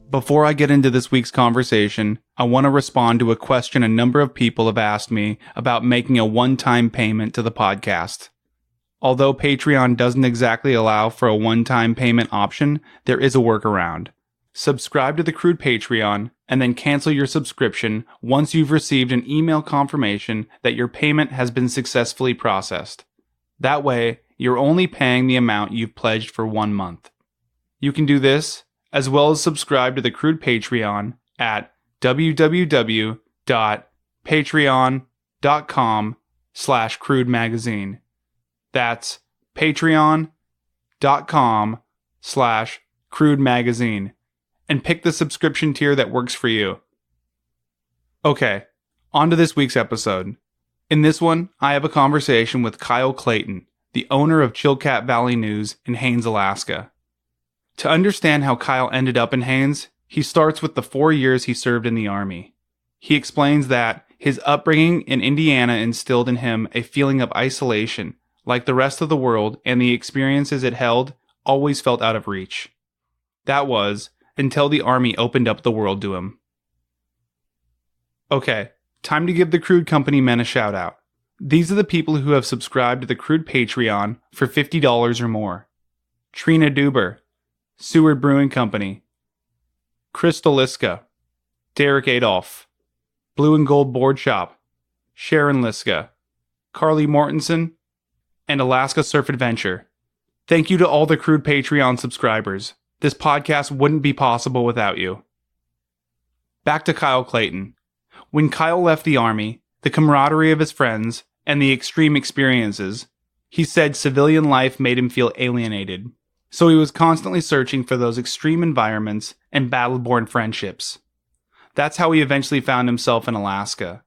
Before I get into this week's conversation, I want to respond to a question a number of people have asked me about making a one-time payment to the podcast. Although Patreon doesn't exactly allow for a one-time payment option, there is a workaround. Subscribe to the Crude Patreon and then cancel your subscription once you've received an email confirmation that your payment has been successfully processed. That way, you're only paying the amount you've pledged for 1 month. You can do this as well as subscribe to the Crude Patreon at www.patreon.com/Crude Magazine. That's patreon.com/Crude Magazine. And pick the subscription tier that works for you. Okay, on to this week's episode. In this one, I have a conversation with Kyle Clayton, the owner of Chilkat Valley News in Haines, Alaska. To understand how Kyle ended up in Haines, he starts with the 4 years he served in the Army. He explains that his upbringing in Indiana instilled in him a feeling of isolation, like the rest of the world, and the experiences it held always felt out of reach. That was until the Army opened up the world to him. Okay, time to give the Crude Company men a shout out. These are the people who have subscribed to the Crude Patreon for $50 or more. Trina Duber, Seward Brewing Company, Crystal Liska, Derek Adolph, Blue and Gold Board Shop, Sharon Liska, Carly Mortensen, and Alaska Surf Adventure. Thank you to all the Crude Patreon subscribers. This podcast wouldn't be possible without you. Back to Kyle Clayton. When Kyle left the Army, the camaraderie of his friends, and the extreme experiences, he said civilian life made him feel alienated. So he was constantly searching for those extreme environments and battle-born friendships. That's how he eventually found himself in Alaska.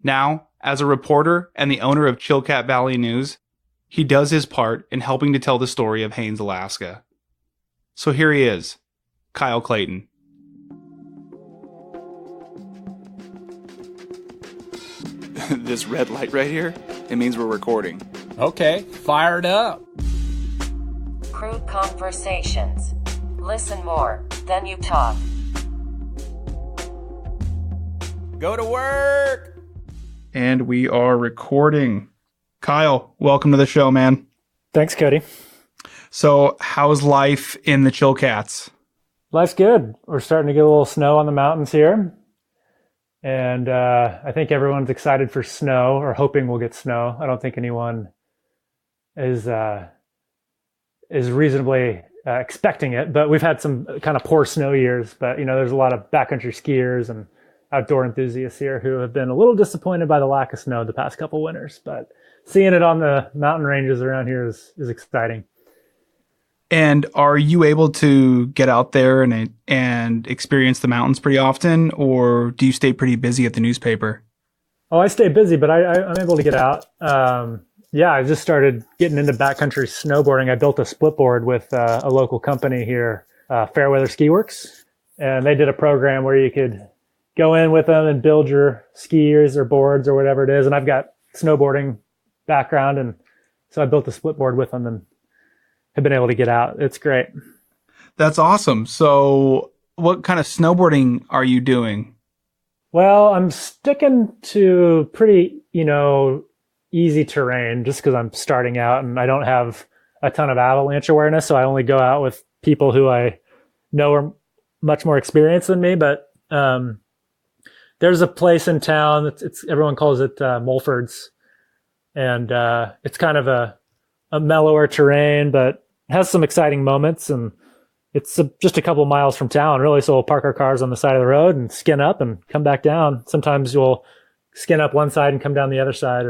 Now, as a reporter and the owner of Chilkat Valley News, he does his part in helping to tell the story of Haines, Alaska. So here he is, Kyle Clayton. This red light right here, it means we're recording. Okay, fired up. Crude conversations. Listen more than you talk. Go to work. And we are recording. Kyle, welcome to the show, man. Thanks, Cody. So, how's life in the Chilkats? Life's good. We're starting to get a little snow on the mountains here. And I think everyone's excited for snow, or hoping we'll get snow. I don't think anyone is reasonably expecting it, but we've had some kind of poor snow years. But, there's a lot of backcountry skiers and outdoor enthusiasts here who have been a little disappointed by the lack of snow the past couple winters. But seeing it on the mountain ranges around here is exciting. And are you able to get out there and experience the mountains pretty often, or do you stay pretty busy at the newspaper? Oh, I stay busy, but I'm able to get out. I just started getting into backcountry snowboarding. I built a split board with a local company here, Fairweather Ski Works, and they did a program where you could go in with them and build your skiers or boards or whatever it is. And I've got snowboarding background, and so I built a split board with them and have been able to get out. It's great. That's awesome. So what kind of snowboarding are you doing? Well, I'm sticking to pretty, easy terrain just because I'm starting out and I don't have a ton of avalanche awareness. So I only go out with people who I know are much more experienced than me. But there's a place in town it's everyone calls it Mulford's, and it's kind of a mellower terrain, but has some exciting moments, and it's just a couple miles from town, really. So we'll park our cars on the side of the road and skin up and come back down. Sometimes you'll skin up one side and come down the other side,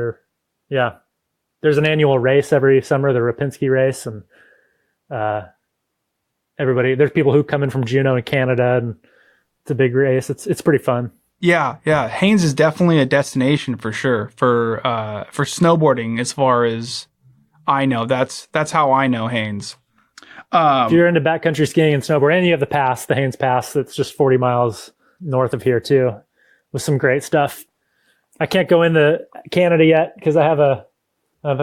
there's an annual race every summer, the Rapinski race, and there's people who come in from Juneau and Canada, and it's a big race. It's pretty fun. Yeah. Haines is definitely a destination for sure for snowboarding, as far as I know. That's how I know Haines. If you're into backcountry skiing and snowboarding, and you have the Haines Pass, that's just 40 miles north of here too, with some great stuff. I can't go into Canada yet because I've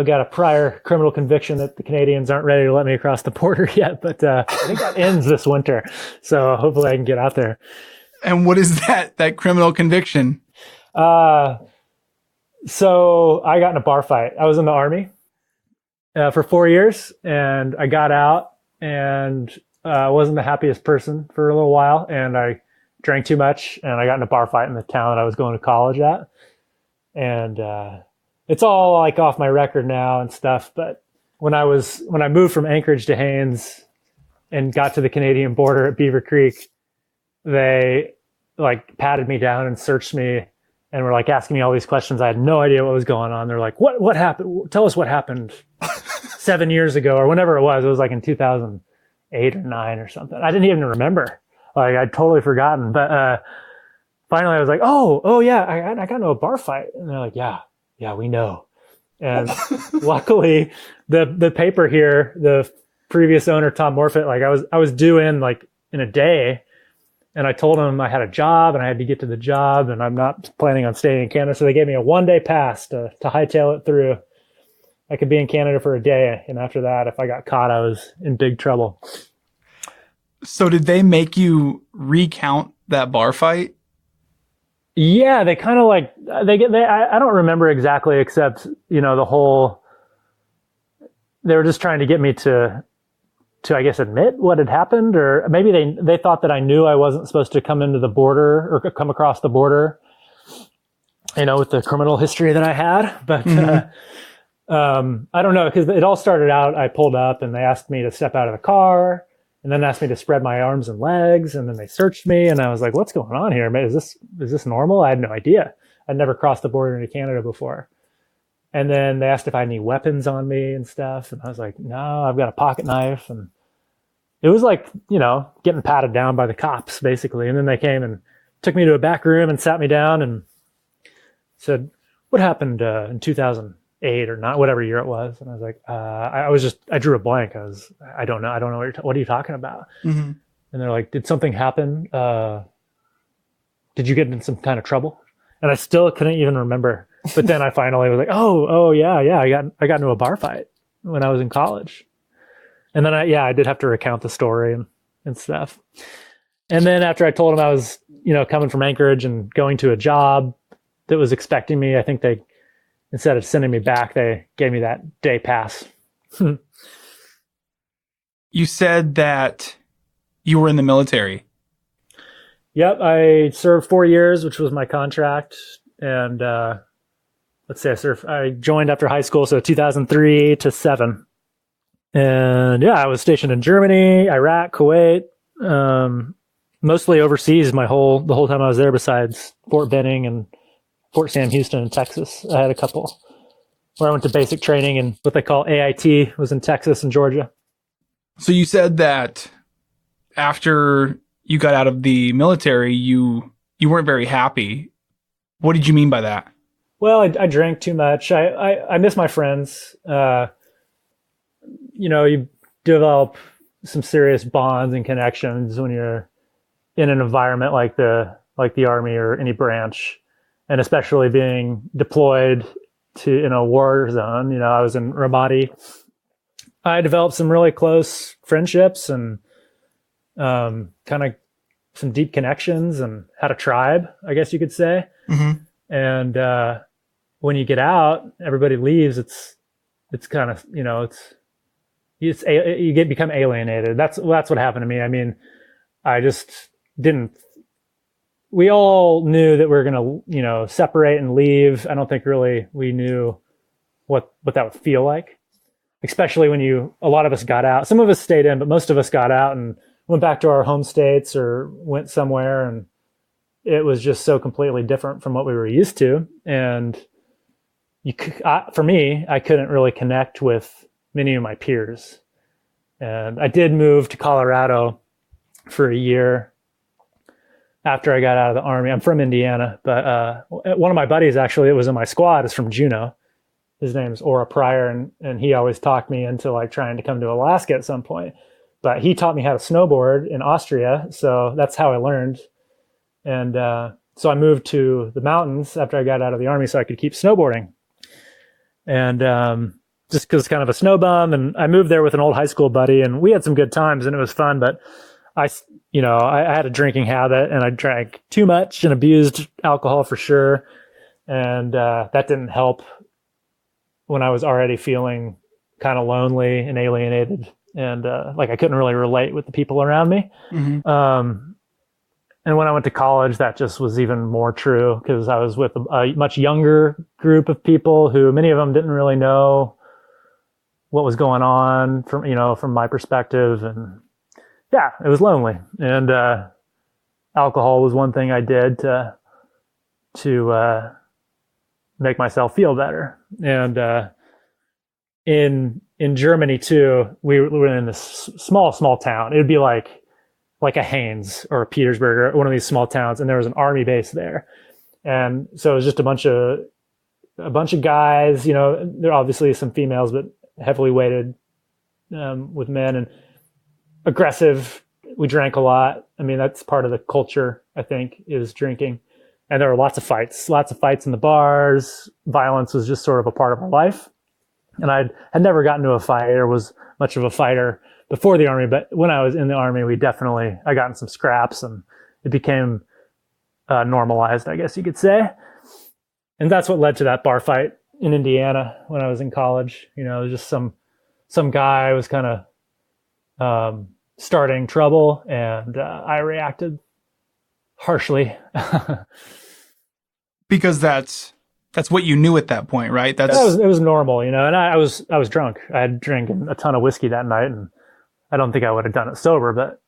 got a prior criminal conviction that the Canadians aren't ready to let me across the border yet. But I think that ends this winter, so hopefully I can get out there. And what is that criminal conviction? So I got in a bar fight. I was in the Army for 4 years, and I got out, and I wasn't the happiest person for a little while, and I drank too much, and I got in a bar fight in the town I was going to college at. And it's all like off my record now and stuff. But when I moved from Anchorage to Haines and got to the Canadian border at Beaver Creek, they like patted me down and searched me and were like asking me all these questions. I had no idea what was going on. They're like, what happened? Tell us what happened 7 years ago or whenever it was. It was like in 2008 or 9 or something. I didn't even remember. Like I'd totally forgotten. But finally I was like, oh yeah, I got into a bar fight. And they're like, yeah, we know. And luckily the paper here, the previous owner, Tom Morfitt, like I was due in like in a day, and I told him I had a job and I had to get to the job and I'm not planning on staying in Canada. So they gave me a 1-day pass to hightail it through. I could be in Canada for a day. And after that, if I got caught, I was in big trouble. So did they make you recount that bar fight? Yeah, they kind of like I don't remember exactly, except they were just trying to get me to I guess admit what had happened, or maybe they thought that I knew I wasn't supposed to come into the border or come across the border, with the criminal history that I had. But I don't know, because it all started out, I pulled up and they asked me to step out of the car. And then asked me to spread my arms and legs, and then they searched me, and I was like, "What's going on here? Is this normal?" I had no idea. I'd never crossed the border into Canada before. And then they asked if I had any weapons on me and stuff, and I was like, "No, I've got a pocket knife." And it was like, getting patted down by the cops, basically. And then they came and took me to a back room and sat me down and said, "What happened in 2008 or not, whatever year it was?" And I was like, I drew a blank. I don't know. What are you talking about? Mm-hmm. And they're like, "Did something happen? Did you get in some kind of trouble?" And I still couldn't even remember. But then I finally was like, oh yeah. I got into a bar fight when I was in college. And then I did have to recount the story and stuff. And then after I told them I was, coming from Anchorage and going to a job that was expecting me, I think they, instead of sending me back, they gave me that day pass. You said that you were in the military. Yep, I served 4 years, which was my contract. And I joined after high school, so 2003 to 7. And I was stationed in Germany, Iraq, Kuwait, mostly overseas the whole time I was there, besides Fort Benning and Fort Sam Houston in Texas. I had a couple where I went to basic training, and what they call AIT was in Texas and Georgia. So you said that after you got out of the military, you weren't very happy. What did you mean by that? Well, I drank too much. I miss my friends. You develop some serious bonds and connections when you're in an environment like the Army or any branch, and especially being deployed in a war zone. I was in Ramadi. I developed some really close friendships and kind of some deep connections, and had a tribe, I guess you could say. Mm-hmm. And when you get out, everybody leaves. It's kind of, you become alienated. That's what happened to me. I mean, I just didn't. We all knew that we were going to, separate and leave. I don't think really we knew what that would feel like, especially when a lot of us got out. Some of us stayed in, but most of us got out and went back to our home states or went somewhere, and it was just so completely different from what we were used to. And for me, I couldn't really connect with many of my peers. And I did move to Colorado for a year after I got out of the Army. I'm from Indiana, but one of my buddies, actually, that was in my squad, is from Juneau. His name's Ora Pryor, and he always talked me into like trying to come to Alaska at some point. But he taught me how to snowboard in Austria, so that's how I learned. And So I moved to the mountains after I got out of the Army so I could keep snowboarding. And just because kind of a snow bum, and I moved there with an old high school buddy, and we had some good times and it was fun, but I had a drinking habit and I drank too much and abused alcohol for sure. And that didn't help when I was already feeling kind of lonely and alienated, and like I couldn't really relate with the people around me. Mm-hmm. And when I went to college, that just was even more true because I was with a much younger group of people who many of them didn't really know what was going on from my perspective. And yeah, it was lonely. And alcohol was one thing I did to make myself feel better. And in Germany too, we were in this small town. It would be like a Haines or a Petersburg or one of these small towns, and there was an army base there. And so it was just a bunch of guys, there are obviously some females, but heavily weighted with men, and aggressive. We drank a lot. I mean, that's part of the culture, I think, is drinking. And there were lots of fights in the bars. Violence was just sort of a part of our life. And I had never gotten to a fight or was much of a fighter before the Army, but when I was in the Army, I got in some scraps, and it became normalized, I guess you could say. And that's what led to that bar fight in Indiana when I was in college. It was just some guy was kind of starting trouble, and I reacted harshly. Because that's what you knew at that point, right? It was normal, and I was drunk. I had drank a ton of whiskey that night, and I don't think I would have done it sober, but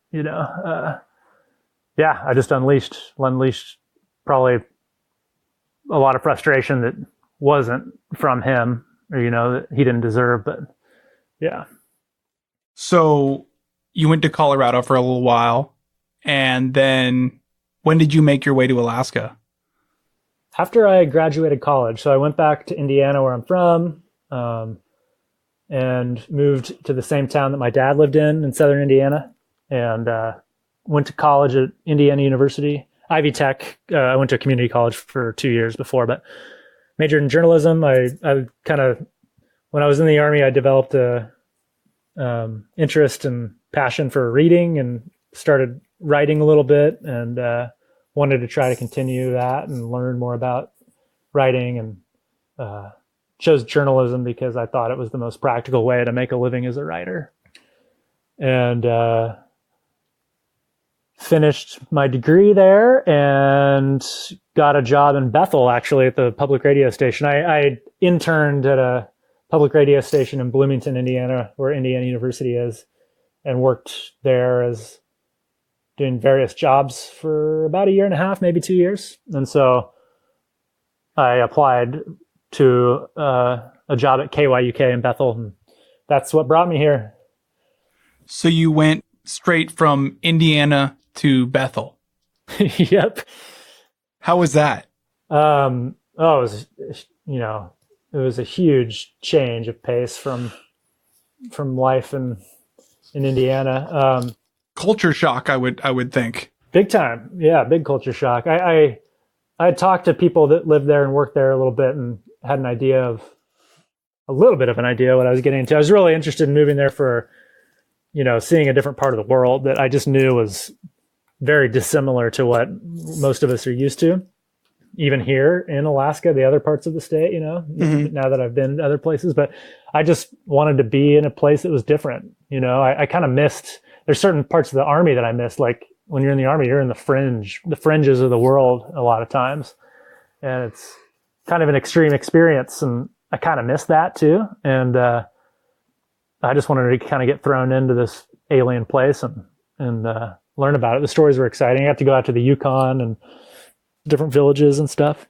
I just unleashed probably a lot of frustration that wasn't from him, or that he didn't deserve. But yeah. So you went to Colorado for a little while, and then when did you make your way to Alaska? After I graduated college. So I went back to Indiana, where I'm from, and moved to the same town that my dad lived in southern Indiana, and went to college at Indiana University, Ivy Tech. I went to a community college for 2 years before, but majored in journalism. I kind of, when I was in the Army, I developed a interest and passion for reading and started writing a little bit, and wanted to try to continue that and learn more about writing, and chose journalism because I thought it was the most practical way to make a living as a writer. And finished my degree there and got a job in Bethel, actually, at the public radio station. I interned at a public radio station in Bloomington, Indiana, where Indiana University is, and worked there as doing various jobs for about 1.5 years, maybe 2 years. And so I applied to a job at KYUK in Bethel, and that's what brought me here. So you went straight from Indiana to Bethel. Yep. How was that? It was, it was a huge change of pace from life in Indiana. Culture shock, I would think. Big time. Yeah, big culture shock. I had talked to people that lived there and worked there a little bit, and had a little bit of an idea what I was getting into. I was really interested in moving there for, seeing a different part of the world that I just knew was very dissimilar to what most of us are used to. Even here in Alaska, the other parts of the state, mm-hmm. Now that I've been to other places, but I just wanted to be in a place that was different. I kind of missed, there's certain parts of the Army that I missed. Like when you're in the Army, you're in the fringes of the world a lot of times. And it's kind of an extreme experience. And I kind of missed that too. And I just wanted to kind of get thrown into this alien place and learn about it. The stories were exciting. I got to go out to the Yukon and different villages and stuff.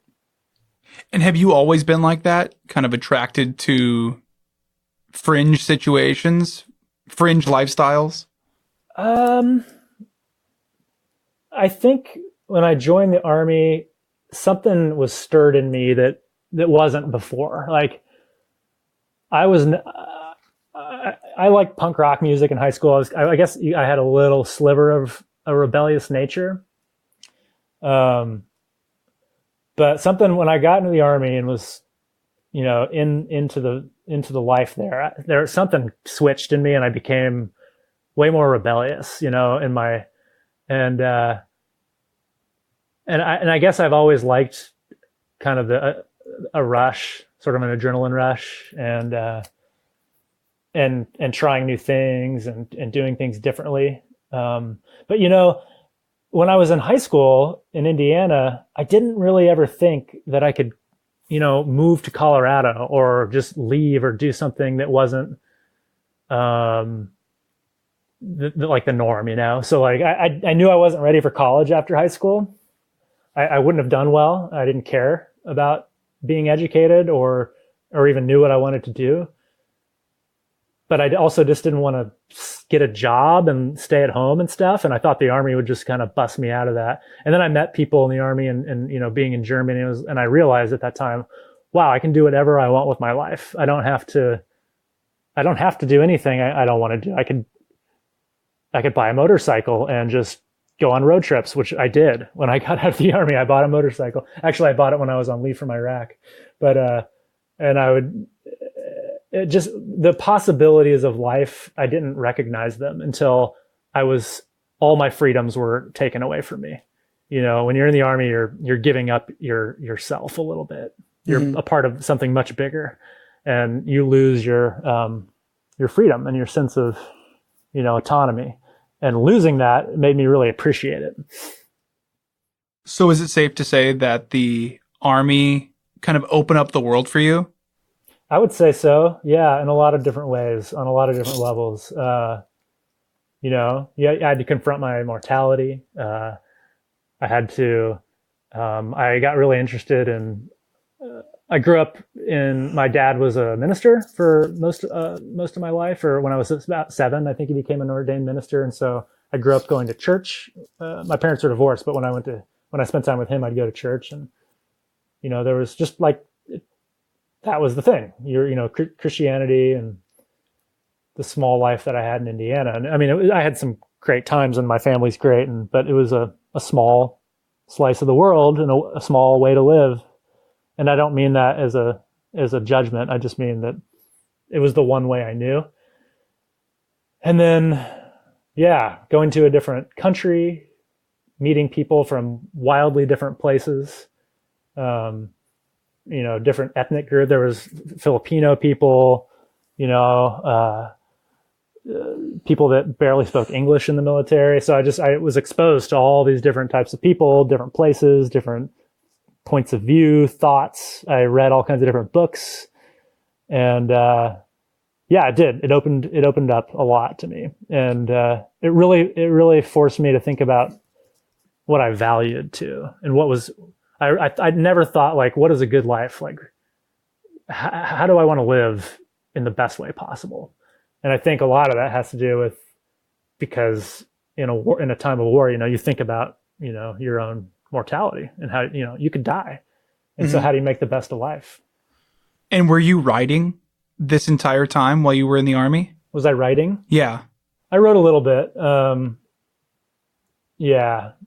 And have you always been like that? Kind of attracted to fringe situations, fringe lifestyles? I think when I joined the Army, something was stirred in me that wasn't before. Like I liked punk rock music in high school. I guess I had a little sliver of a rebellious nature. But something when I got into the Army and was, into the life there something switched in me, and I became way more rebellious, in my, and I guess I've always liked kind of a rush, sort of an adrenaline rush, and trying new things and doing things differently. But when I was in high school in Indiana, I didn't really ever think that I could, move to Colorado or just leave or do something that wasn't like the norm, So like I knew I wasn't ready for college after high school. I wouldn't have done well. I didn't care about being educated or even knew what I wanted to do. But I also just didn't want to get a job and stay at home and stuff. And I thought the Army would just kind of bust me out of that. And then I met people in the Army and being in Germany, and I realized at that time, wow, I can do whatever I want with my life. I don't have to do anything I don't want to do. I could buy a motorcycle and just go on road trips, which I did. When I got out of the Army, I bought a motorcycle. Actually, I bought it when I was on leave from Iraq. But, and I would, just the possibilities of life, I didn't recognize them until all my freedoms were taken away from me. When you're in the Army, you're giving up yourself a little bit. You're a part of something much bigger, and you lose your freedom and your sense of, autonomy. And losing that made me really appreciate it. So is it safe to say that the Army kind of opened up the world for you? I would say so. Yeah. In a lot of different ways, on a lot of different levels. I had to confront my mortality. I had to, I got really interested in, I grew up my dad was a minister for most of my life, or when I was about 7, I think he became an ordained minister. And so I grew up going to church. My parents were divorced, but when I spent time with him, I'd go to church, and, there was just like, that was the thing, Christianity and the small life that I had in Indiana. And I mean, I had some great times, and my family's great, but it was a small slice of the world and a small way to live. And I don't mean that as a judgment. I just mean that it was the one way I knew. And then, going to a different country, meeting people from wildly different places, different ethnic group. There was Filipino people, people that barely spoke English in the military. So I was exposed to all these different types of people, different places, different points of view, thoughts. I read all kinds of different books, and it did. It opened up a lot to me, and it really forced me to think about what I valued too, and what was. I never thought, like, what is a good life? Like, how do I want to live in the best way possible? And I think a lot of that has to do with, because in a time of war, you think about, your own mortality and how, you could die. And so how do you make the best of life? And were you writing this entire time while you were in the Army? Was I writing? Yeah. I wrote a little bit.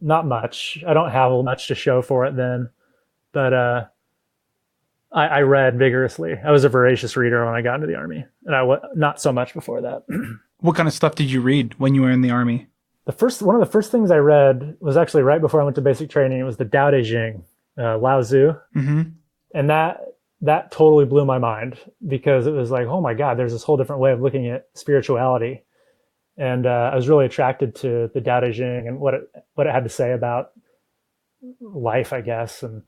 Not much. I don't have much to show for it then, but I read vigorously. I was a voracious reader when I got into the Army, and not so much before that. What kind of stuff did you read when you were in the Army? One of the first things I read was actually right before I went to basic training. It was the Tao Te Ching, Lao Tzu. Mm-hmm. And that totally blew my mind, because it was like, oh my God, there's this whole different way of looking at spirituality. And I was really attracted to the Tao Te Ching and what it had to say about life, I guess. And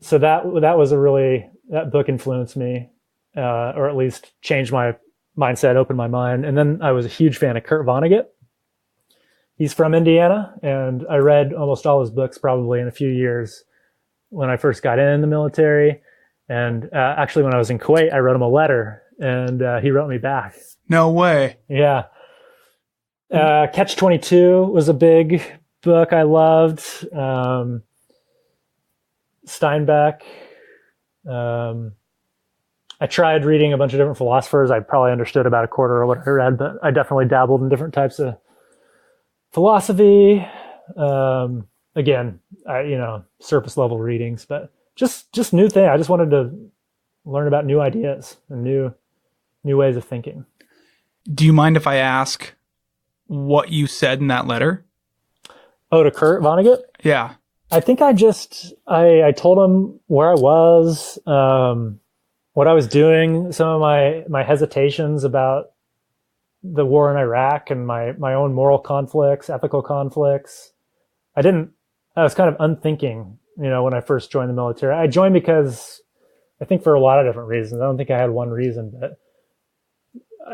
so that book influenced me, or at least changed my mindset, opened my mind. And then I was a huge fan of Kurt Vonnegut. He's from Indiana, and I read almost all his books probably in a few years when I first got in the military. And actually, when I was in Kuwait, I wrote him a letter, and he wrote me back. No way. Yeah. Catch-22 was a big book I loved. Steinbeck. I tried reading a bunch of different philosophers. I probably understood about a quarter of what I read, but I definitely dabbled in different types of philosophy. again, surface level readings, but just new thing. I just wanted to learn about new ideas and new ways of thinking. Do you mind if I ask what you said in that letter? Oh, to Kurt Vonnegut? Yeah. I think I told him where I was, what I was doing, some of my hesitations about the war in Iraq and my own moral conflicts, ethical conflicts. I was kind of unthinking, when I first joined the military. I joined because I think for a lot of different reasons. I don't think I had one reason, but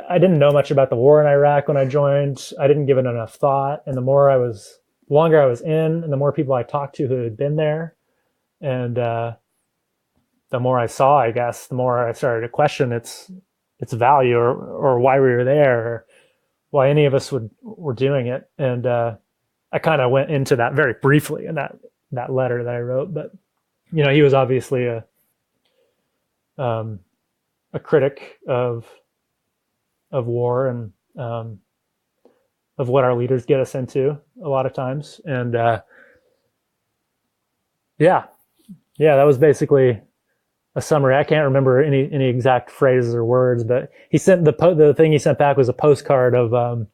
I didn't know much about the war in Iraq when I joined. I didn't give it enough thought. And the longer I was in and the more people I talked to who had been there, and the more I saw, I guess, the more I started to question its value or why we were there, or why any of us were doing it. And I kind of went into that very briefly in that letter that I wrote. But he was obviously a critic of war and of what our leaders get us into a lot of times. And that was basically a summary. I can't remember any exact phrases or words, but he sent the thing he sent back was a postcard of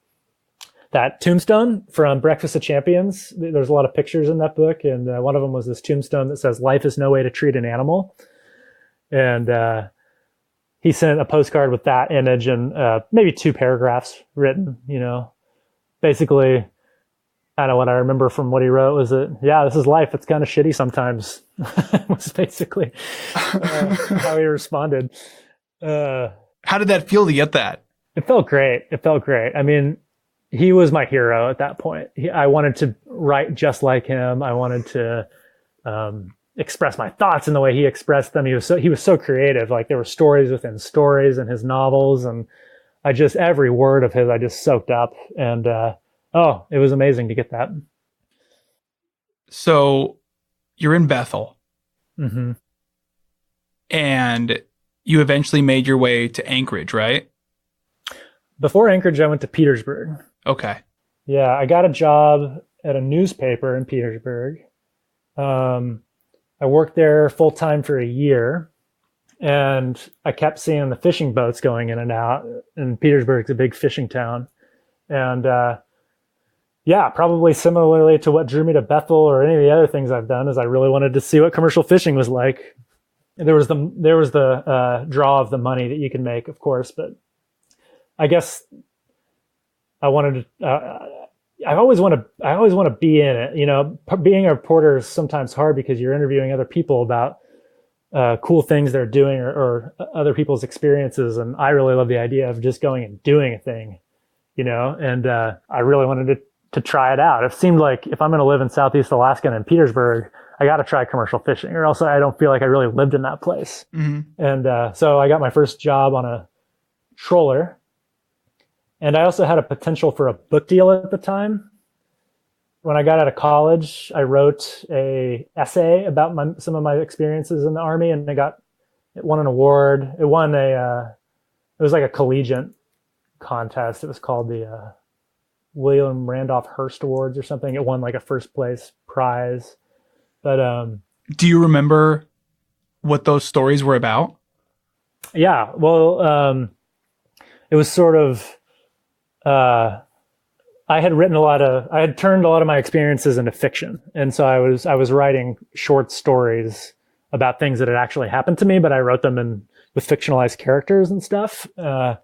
that tombstone from Breakfast of Champions. There's a lot of pictures in that book, and one of them was this tombstone that says, "Life is no way to treat an animal." And he sent a postcard with that image and maybe 2 paragraphs written, basically. Kind of what I remember from what he wrote was that, this is life. It's kind of shitty sometimes. Was basically how he responded. How did that feel to get that? It felt great. I mean, he was my hero at that point. I wanted to write just like him. I wanted to express my thoughts in the way he expressed them. He was so creative. Like, there were stories within stories in his novels, and every word of his I just soaked up. And it was amazing to get that. So you're in Bethel. Mm-hmm. And you eventually made your way to Anchorage, right? Before Anchorage, I went to Petersburg. Okay. Yeah, I got a job at a newspaper in Petersburg. I worked there full time for a year, and I kept seeing the fishing boats going in and out. And Petersburg's a big fishing town. And probably similarly to what drew me to Bethel or any of the other things I've done, is I really wanted to see what commercial fishing was like. There was the draw of the money that you can make, of course, but I guess I wanted to. I always want to be in it. Being a reporter is sometimes hard because you're interviewing other people about cool things they're doing or other people's experiences, and I really love the idea of just going and doing a thing, And I really wanted to try it out. It seemed like if I'm going to live in Southeast Alaska and in Petersburg, I got to try commercial fishing, or else I don't feel like I really lived in that place. Mm-hmm. And so I got my first job on a trawler. And I also had a potential for a book deal at the time. When I got out of college, I wrote a essay about some of my experiences in the Army, and it won an award. It was like a collegiate contest. It was called the William Randolph Hearst Awards or something. It won like a first place prize. But do you remember what those stories were about? Yeah, well, it was sort of. I had turned a lot of my experiences into fiction. And so I was writing short stories about things that had actually happened to me, but I wrote them with fictionalized characters and stuff. And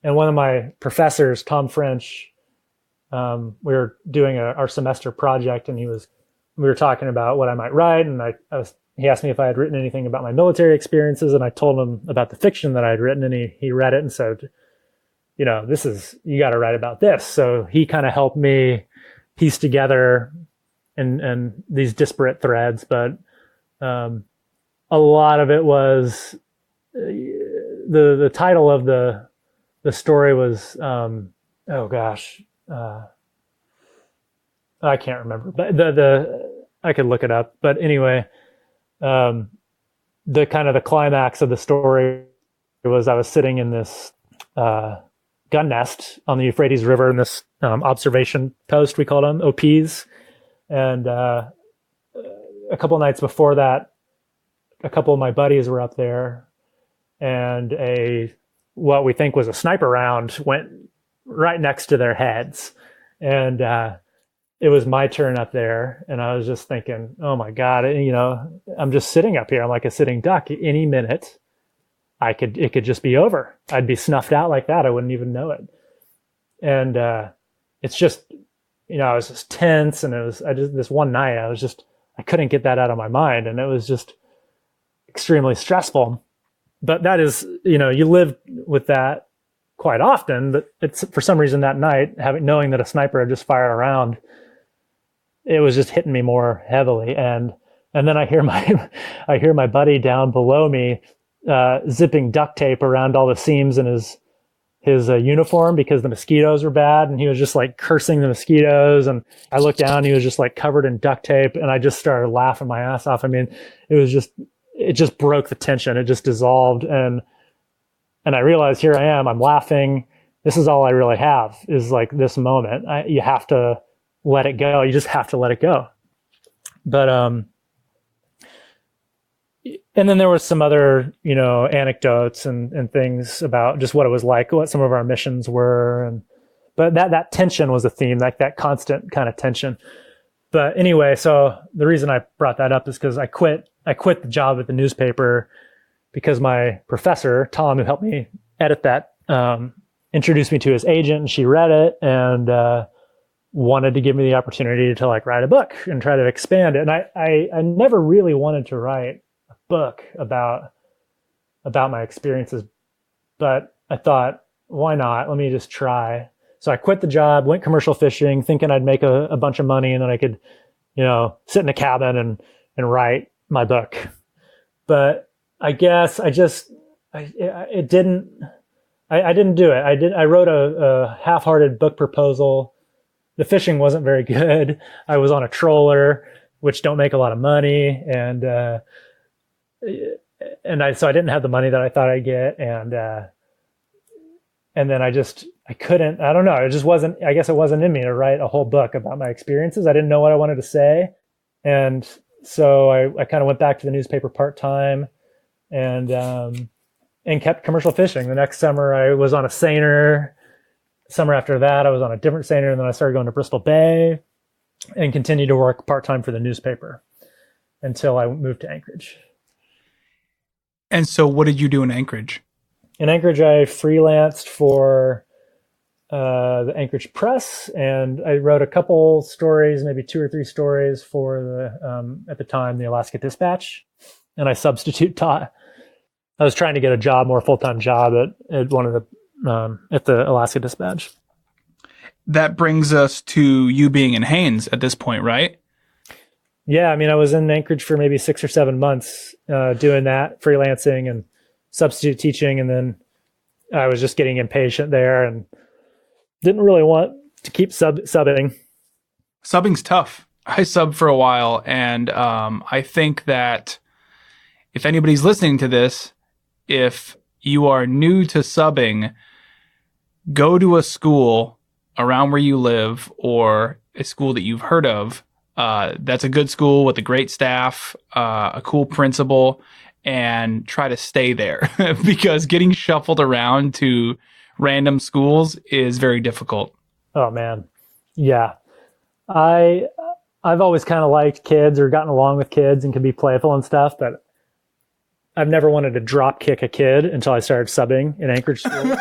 one of my professors, Tom French, we were doing our semester project, and we were talking about what I might write. And he asked me if I had written anything about my military experiences, and I told him about the fiction that I had written, and he read it and said, you got to write about this. So he kind of helped me piece together and these disparate threads. But a lot of it was the title of the story was, I can't remember, but I could look it up. But anyway, the kind of the climax of the story was I was sitting in this, gun nest on the Euphrates River in this observation post, we called them OPs. And a couple of nights before that, a couple of my buddies were up there, and what we think was a sniper round went right next to their heads. And it was my turn up there, and I was just thinking, oh my God, I'm just sitting up here. I'm like a sitting duck. Any minute, it could just be over. I'd be snuffed out like that. I wouldn't even know it. And it's just, I was just tense, and this one night, I couldn't get that out of my mind, and it was just extremely stressful. But that is, you live with that quite often, but it's for some reason that night, knowing that a sniper had just fired around, it was just hitting me more heavily. And then I hear my buddy down below me zipping duct tape around all the seams in his uniform because the mosquitoes were bad, and he was just like cursing the mosquitoes. And I looked down, he was just like covered in duct tape, and I just started laughing my ass off. I mean, it just broke the tension. It just dissolved. And I realized, here I am, I'm laughing. This is all I really have, is like this moment. You have to let it go. You just have to let it go. But, and then there was some other, anecdotes and things about just what it was like, what some of our missions were. But that tension was a theme, like that constant kind of tension. But anyway, so the reason I brought that up is because I quit the job at the newspaper because my professor, Tom, who helped me edit that, introduced me to his agent, and she read it and wanted to give me the opportunity to like write a book and try to expand it. And I never really wanted to write a book about my experiences, but I thought, why not? Let me just try. So I quit the job, went commercial fishing, thinking I'd make a bunch of money, and then I could, sit in a cabin and write my book. But I guess I didn't do it. I wrote a half-hearted book proposal. The fishing wasn't very good. I was on a trawler, which don't make a lot of money. So I didn't have the money that I thought I'd get. And then I couldn't, I don't know. It just wasn't, I guess it wasn't in me to write a whole book about my experiences. I didn't know what I wanted to say. And so I kind of went back to the newspaper part-time and kept commercial fishing. The next summer I was on a seiner. Summer after that, I was on a different seiner, and then I started going to Bristol Bay and continued to work part-time for the newspaper until I moved to Anchorage. And so what did you do in Anchorage? In Anchorage, I freelanced for the Anchorage Press, and I wrote a couple stories, maybe 2 or 3 stories for at the time, the Alaska Dispatch, and I substitute taught. I was trying to get a more full-time job at one of the at the Alaska Dispatch. That brings us to you being in Haines at this point, right? Yeah, I mean, I was in Anchorage for maybe 6 or 7 months doing that, freelancing and substitute teaching, and then I was just getting impatient there and didn't really want to keep subbing. Subbing's tough. I subbed for a while, and I think that if anybody's listening to this, if you are new to subbing, go to a school around where you live or a school that you've heard of. That's a good school with a great staff, a cool principal, and try to stay there because getting shuffled around to random schools is very difficult. Oh man. Yeah. I've always kind of liked kids or gotten along with kids and can be playful and stuff, but I've never wanted to drop kick a kid until I started subbing in Anchorage school.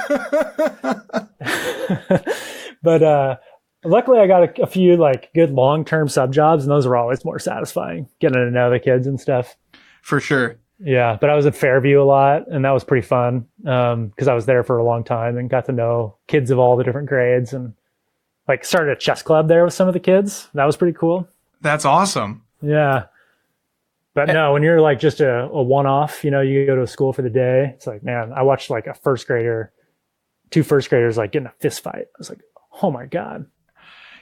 But luckily I got a few like good long-term sub jobs, and those were always more satisfying, getting to know the kids and stuff. For sure. Yeah, but I was at Fairview a lot, and that was pretty fun because I was there for a long time and got to know kids of all the different grades, and like started a chess club there with some of the kids. That was pretty cool. That's awesome. Yeah. But no, when you're like just a one-off, you go to a school for the day. It's like, man, I watched like two first graders like getting a fist fight. I was like, oh my God.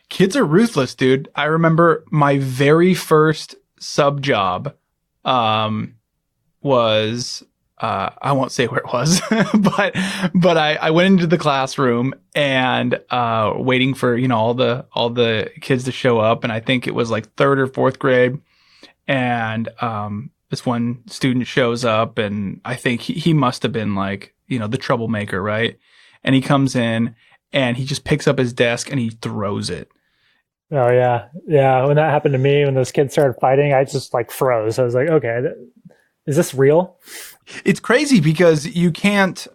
Kids are ruthless, dude. I remember my very first sub job was, I won't say where it was, but I went into the classroom and waiting for, all the kids to show up. And I think it was like 3rd or 4th grade. and this one student shows up, and I think he must have been like, the troublemaker, right? And he comes in and he just picks up his desk and he throws it. Oh yeah. Yeah. When that happened to me, when those kids started fighting, I just like froze. I was like, okay, is this real? It's crazy because you can't,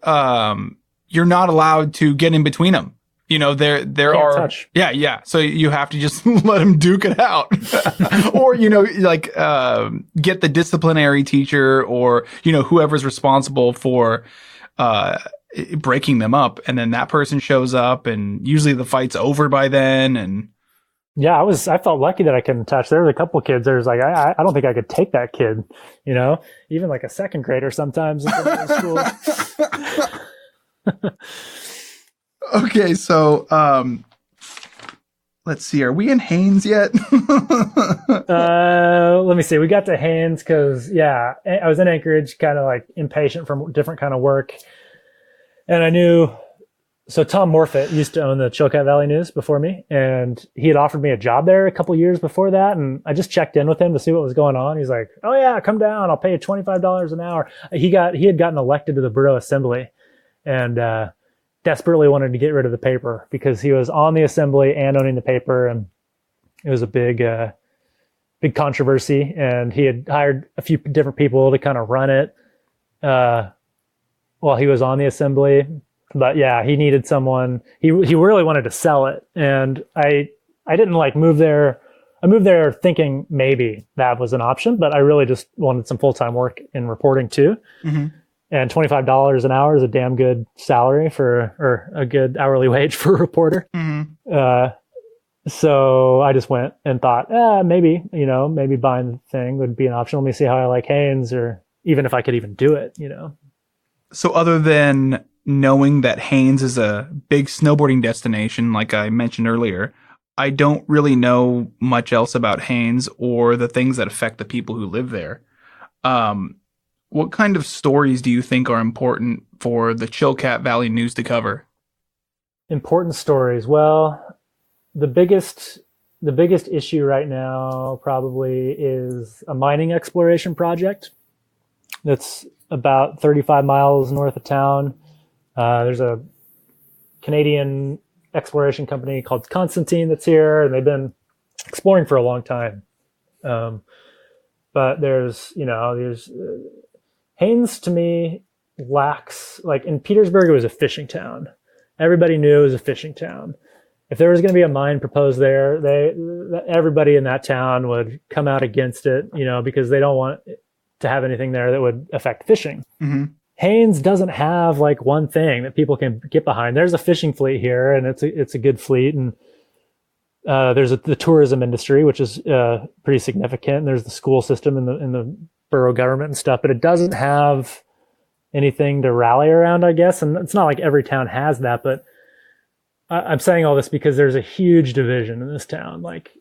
you're not allowed to get in between them. There Can't are, touch. yeah. So you have to just let them duke it out, or, get the disciplinary teacher or, whoever's responsible for, breaking them up. And then that person shows up and usually the fight's over by then. And Yeah, I felt lucky that I couldn't touch. There was a couple of kids. There's like, I don't think I could take that kid, even like a second grader sometimes in school. okay. So, let's see. Are we in Haines yet? Let me see. We got to Haines because, I was in Anchorage, kind of like impatient from different kind of work. And I knew, so Tom Morfitt used to own the Chilkat Valley News before me, and he had offered me a job there a couple years before that. And I just checked in with him to see what was going on. He's like, oh yeah, come down. I'll pay you $25 an hour. He had gotten elected to the Borough Assembly and, desperately wanted to get rid of the paper because he was on the assembly and owning the paper. And it was a big controversy, and he had hired a few different people to kind of run it, while he was on the assembly. But yeah, he needed someone. He really wanted to sell it, and I didn't like move there. I moved there thinking maybe that was an option, but I really just wanted some full-time work in reporting too. Mm-hmm. And $25 an hour is a damn good salary or a good hourly wage for a reporter. Mm-hmm. So I just went and thought, maybe buying the thing would be an option. Let me see how I like Haines, or even if I could even do it. So other than knowing that Haines is a big snowboarding destination, like I mentioned earlier, I don't really know much else about Haines or the things that affect the people who live there. What kind of stories do you think are important for the Chilkat Valley News to cover? Important stories. Well, the biggest issue right now probably is a mining exploration project that's about 35 miles north of town. There's a Canadian exploration company called Constantine that's here, and they've been exploring for a long time. But there's Haines to me lacks, like in Petersburg, it was a fishing town. Everybody knew it was a fishing town. If there was going to be a mine proposed there, everybody in that town would come out against it, because they don't want to have anything there that would affect fishing. Mm-hmm. Haines doesn't have like one thing that people can get behind. There's a fishing fleet here, and it's a good fleet, and there's the tourism industry, which is pretty significant. And there's the school system in the borough government and stuff, but it doesn't have anything to rally around, I guess. And it's not like every town has that, but I'm saying all this because there's a huge division in this town. Like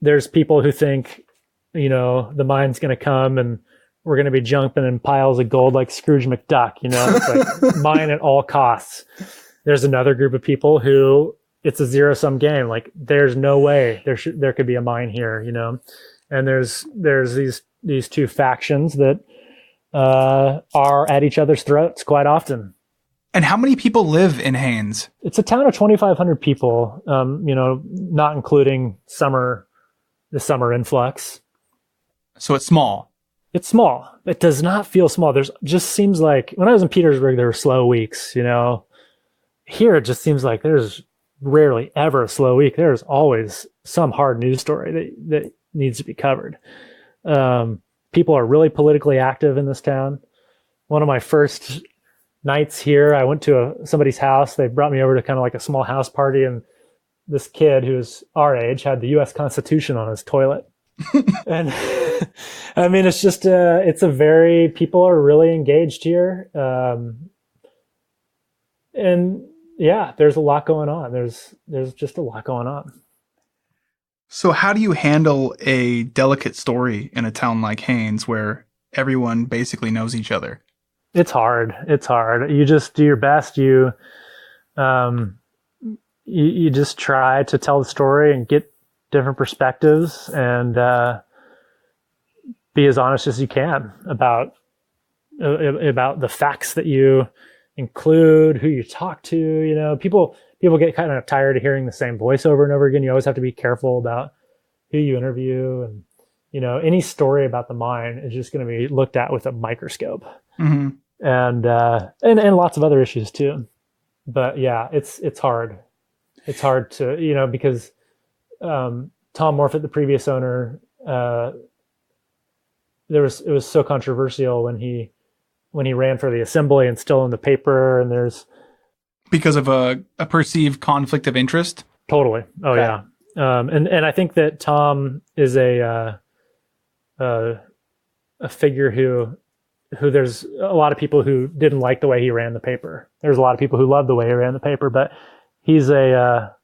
there's people who think, the mine's going to come and we're going to be jumping in piles of gold like Scrooge McDuck, it's like mine at all costs. There's another group of people who it's a zero-sum game. Like there's no way there could be a mine here, and there's these two factions that are at each other's throats quite often. And how many people live in Haines? It's a town of 2,500 people, not including the summer influx. So it's small. It's small. It does not feel small. There's just seems like when I was in Petersburg, there were slow weeks, Here it just seems like there's rarely ever a slow week. There's always some hard news story that needs to be covered. People are really politically active in this town. One of my first nights here, I went to somebody's house. They brought me over to kind of like a small house party, and this kid who's our age had the U.S. Constitution on his toilet. And I mean, it's just people are really engaged here. And yeah, there's a lot going on. There's just a lot going on. So how do you handle a delicate story in a town like Haines where everyone basically knows each other? It's hard. You just do your best. You just try to tell the story and get different perspectives and be as honest as you can about the facts that you include, who you talk to. You know, people get kind of tired of hearing the same voice over and over again. You always have to be careful about who you interview, and you know, any story about the mine is just going to be looked at with a microscope, and lots of other issues too. But yeah, it's hard. It's hard to, you know, because Tom Morfitt, the previous owner, it was so controversial when he ran for the assembly and still in the paper, and there's because of a perceived conflict of interest. Totally. Oh yeah. And I think that Tom is a figure who there's a lot of people who didn't like the way he ran the paper. There's a lot of people who loved the way he ran the paper, but he's a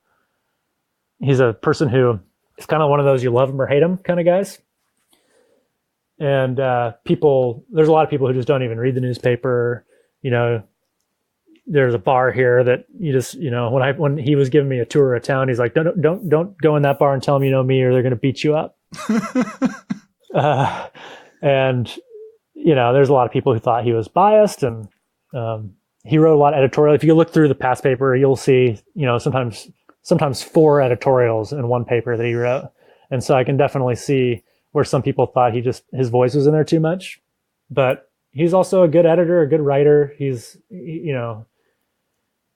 person who is kind of one of those you love him or hate him kind of guys. And there's a lot of people who just don't even read the newspaper. You know, there's a bar here that you just, you know, when he was giving me a tour of town, he's like, don't go in that bar and tell them you know me, or they're going to beat you up. And you know, there's a lot of people who thought he was biased, and he wrote a lot of editorial. If you look through the past paper, you'll see, you know, sometimes 4 editorials in one paper that he wrote. And so I can definitely see where some people thought his voice was in there too much, but he's also a good editor, a good writer. You know,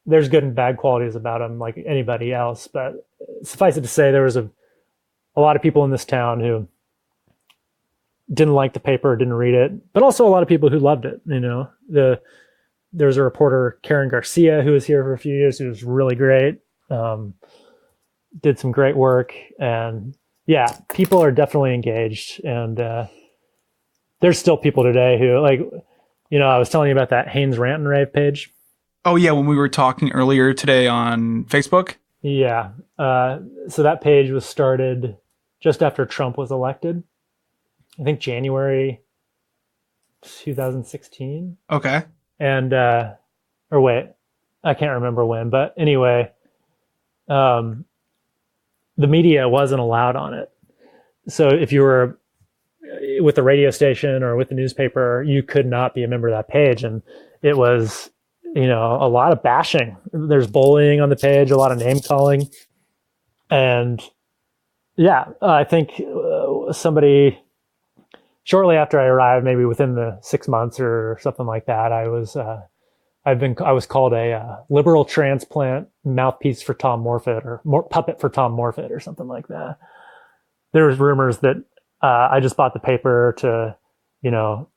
there's good and bad qualities about him like anybody else, but suffice it to say, there was a lot of people in this town who didn't like the paper, didn't read it, but also a lot of people who loved it. You know, there's a reporter, Karen Garcia, who was here for a few years, who was really great, did some great work. And yeah, people are definitely engaged. And there's still people today who, like, you know, I was telling you about that Haines Rant and Rave page. Oh yeah, when we were talking earlier today on Facebook. Yeah. So that page was started just after Trump was elected. I think January 2016. Okay. And, or wait, I can't remember when, but anyway, the media wasn't allowed on it. So if you were with the radio station or with the newspaper, you could not be a member of that page. And it was, you know, a lot of bashing. There's bullying on the page, a lot of name calling. And yeah, I think somebody shortly after I arrived, maybe within the 6 months or something like that, I was called a liberal transplant mouthpiece for Tom Morfitt, or puppet for Tom Morfitt, or something like that. There was rumors that I just bought the paper to, you know,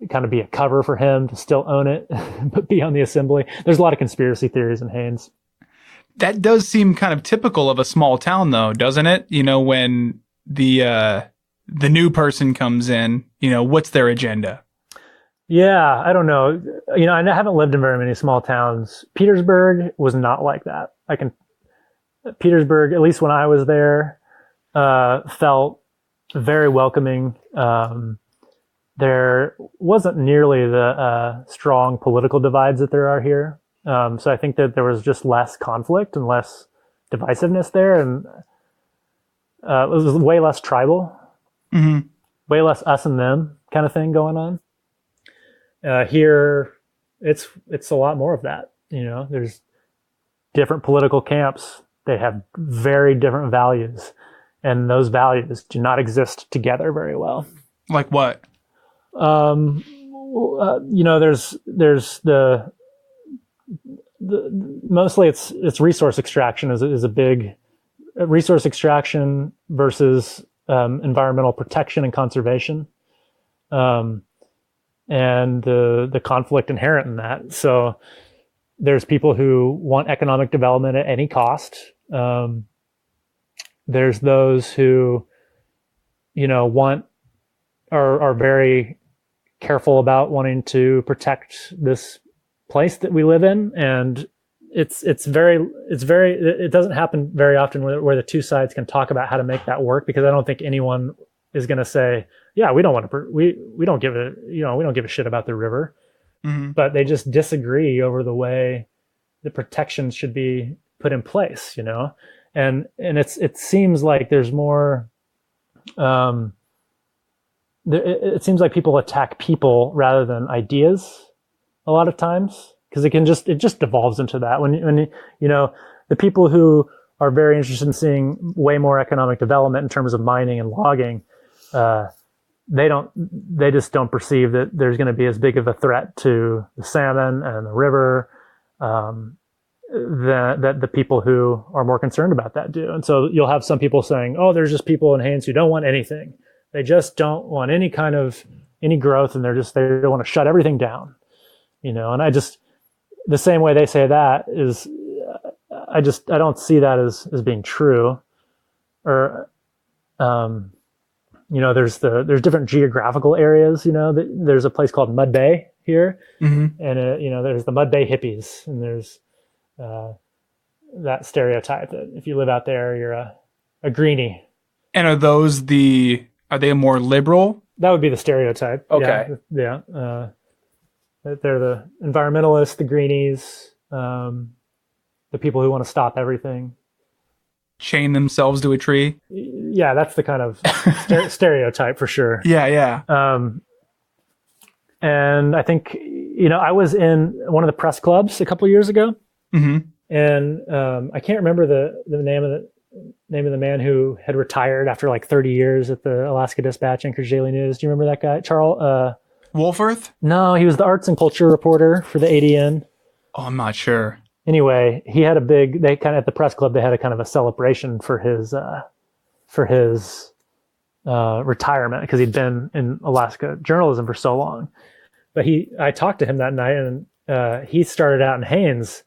kind of be a cover for him to still own it, but be on the assembly. There's a lot of conspiracy theories in Haines. That does seem kind of typical of a small town, though, doesn't it? You know, when the new person comes in, you know, what's their agenda? Yeah, I don't know. You know, I haven't lived in very many small towns. Petersburg was not like that. Petersburg, at least when I was there, felt very welcoming. There wasn't nearly the strong political divides that there are here. So I think that there was just less conflict and less divisiveness there, and it was way less tribal, way less us and them kind of thing going on. Here, it's a lot more of that. You know, there's different political camps. They have very different values, and those values do not exist together very well. Like what? You know, there's the mostly it's resource extraction is a big resource extraction versus environmental protection and conservation, and the conflict inherent in that. So there's people who want economic development at any cost. There's those who, you know, are very careful about wanting to protect this place that we live in, and it doesn't happen very often where the two sides can talk about how to make that work, because I don't think anyone is going to say, yeah, we don't give a shit about the river, but they just disagree over the way the protections should be put in place, you know, and it seems like there's more it seems like people attack people rather than ideas a lot of times, because it just devolves into that. When the people who are very interested in seeing way more economic development in terms of mining and logging, they just don't perceive that there's going to be as big of a threat to the salmon and the river that the people who are more concerned about that do. And so you'll have some people saying, oh, there's just people in Haines who don't want anything. They just don't want any growth, and they don't want to shut everything down, and the same way they say that is, I don't see that as being true. Or, there's different geographical areas, there's a place called Mud Bay here, and there's the Mud Bay hippies, and there's that stereotype that if you live out there, you're a greenie. And are they more liberal? That would be the stereotype. Okay. Yeah. They're the environmentalists, the greenies, the people who want to stop everything. Chain themselves to a tree? Yeah, that's the kind of stereotype for sure. Yeah. And I think, I was in one of the press clubs a couple of years ago, and I can't remember the name of the man who had retired after like 30 years at the Alaska Dispatch, Anchorage Daily News. Do you remember that guy? Charles? Wolforth? No, he was the arts and culture reporter for the ADN. Oh, I'm not sure. Anyway, he had at the press club, they had a kind of a celebration for his retirement, because he'd been in Alaska journalism for so long. But I talked to him that night, and he started out in Haines,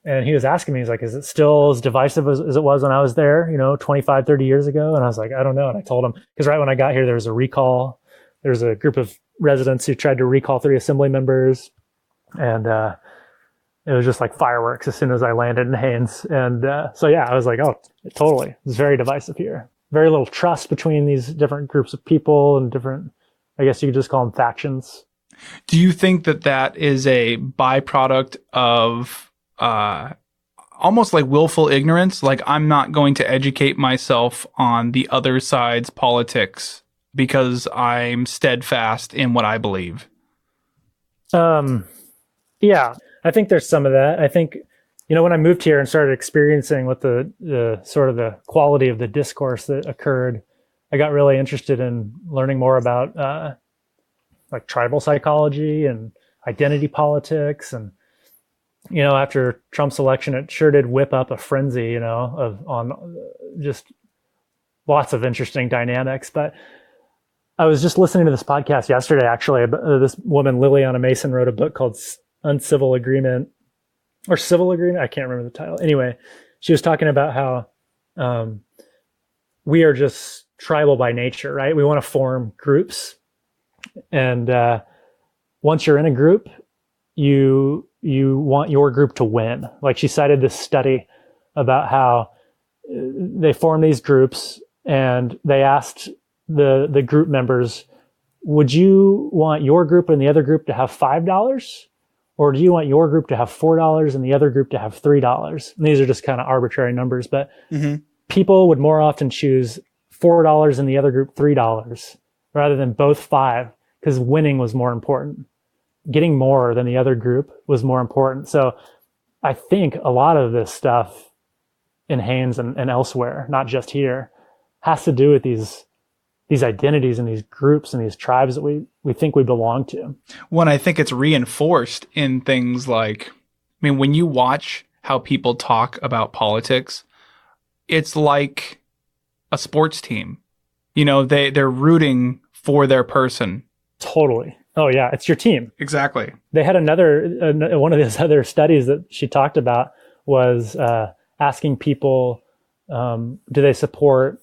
and he was asking me, he's like, is it still as divisive as it was when I was there, 25, 30 years ago? And I was like, I don't know. And I told him, because right when I got here, there was a recall. There was a group of residents who tried to recall 3 assembly members. And it was just like fireworks as soon as I landed in Haines. And so, yeah, I was like, oh, totally. It's very divisive here. Very little trust between these different groups of people and different, I guess you could just call them factions. Do you think that is a byproduct of almost like willful ignorance? Like, I'm not going to educate myself on the other side's politics because I'm steadfast in what I believe. Yeah, I think there's some of that. I think, when I moved here and started experiencing what the sort of the quality of the discourse that occurred, I got really interested in learning more about like tribal psychology and identity politics. And after Trump's election, it sure did whip up a frenzy, on just lots of interesting dynamics. But I was just listening to this podcast yesterday, actually. This woman, Liliana Mason, wrote a book called Uncivil Agreement or Civil Agreement. I can't remember the title. Anyway, she was talking about how we are just tribal by nature, right? We want to form groups. And once you're in a group, you want your group to win. Like, she cited this study about how they formed these groups, and they asked the group members, would you want your group and the other group to have $5? Or do you want your group to have $4 and the other group to have $3? And these are just kind of arbitrary numbers, but people would more often choose $4 and the other group $3 rather than both $5, because winning was more important. Getting more than the other group was more important. So I think a lot of this stuff in Haines and elsewhere, not just here, has to do with these identities and these groups and these tribes that we think we belong to. When I think it's reinforced in things like, when you watch how people talk about politics, it's like a sports team. They're rooting for their person. Totally. Oh yeah, it's your team. Exactly. They had one of these other studies that she talked about was asking people, do they support,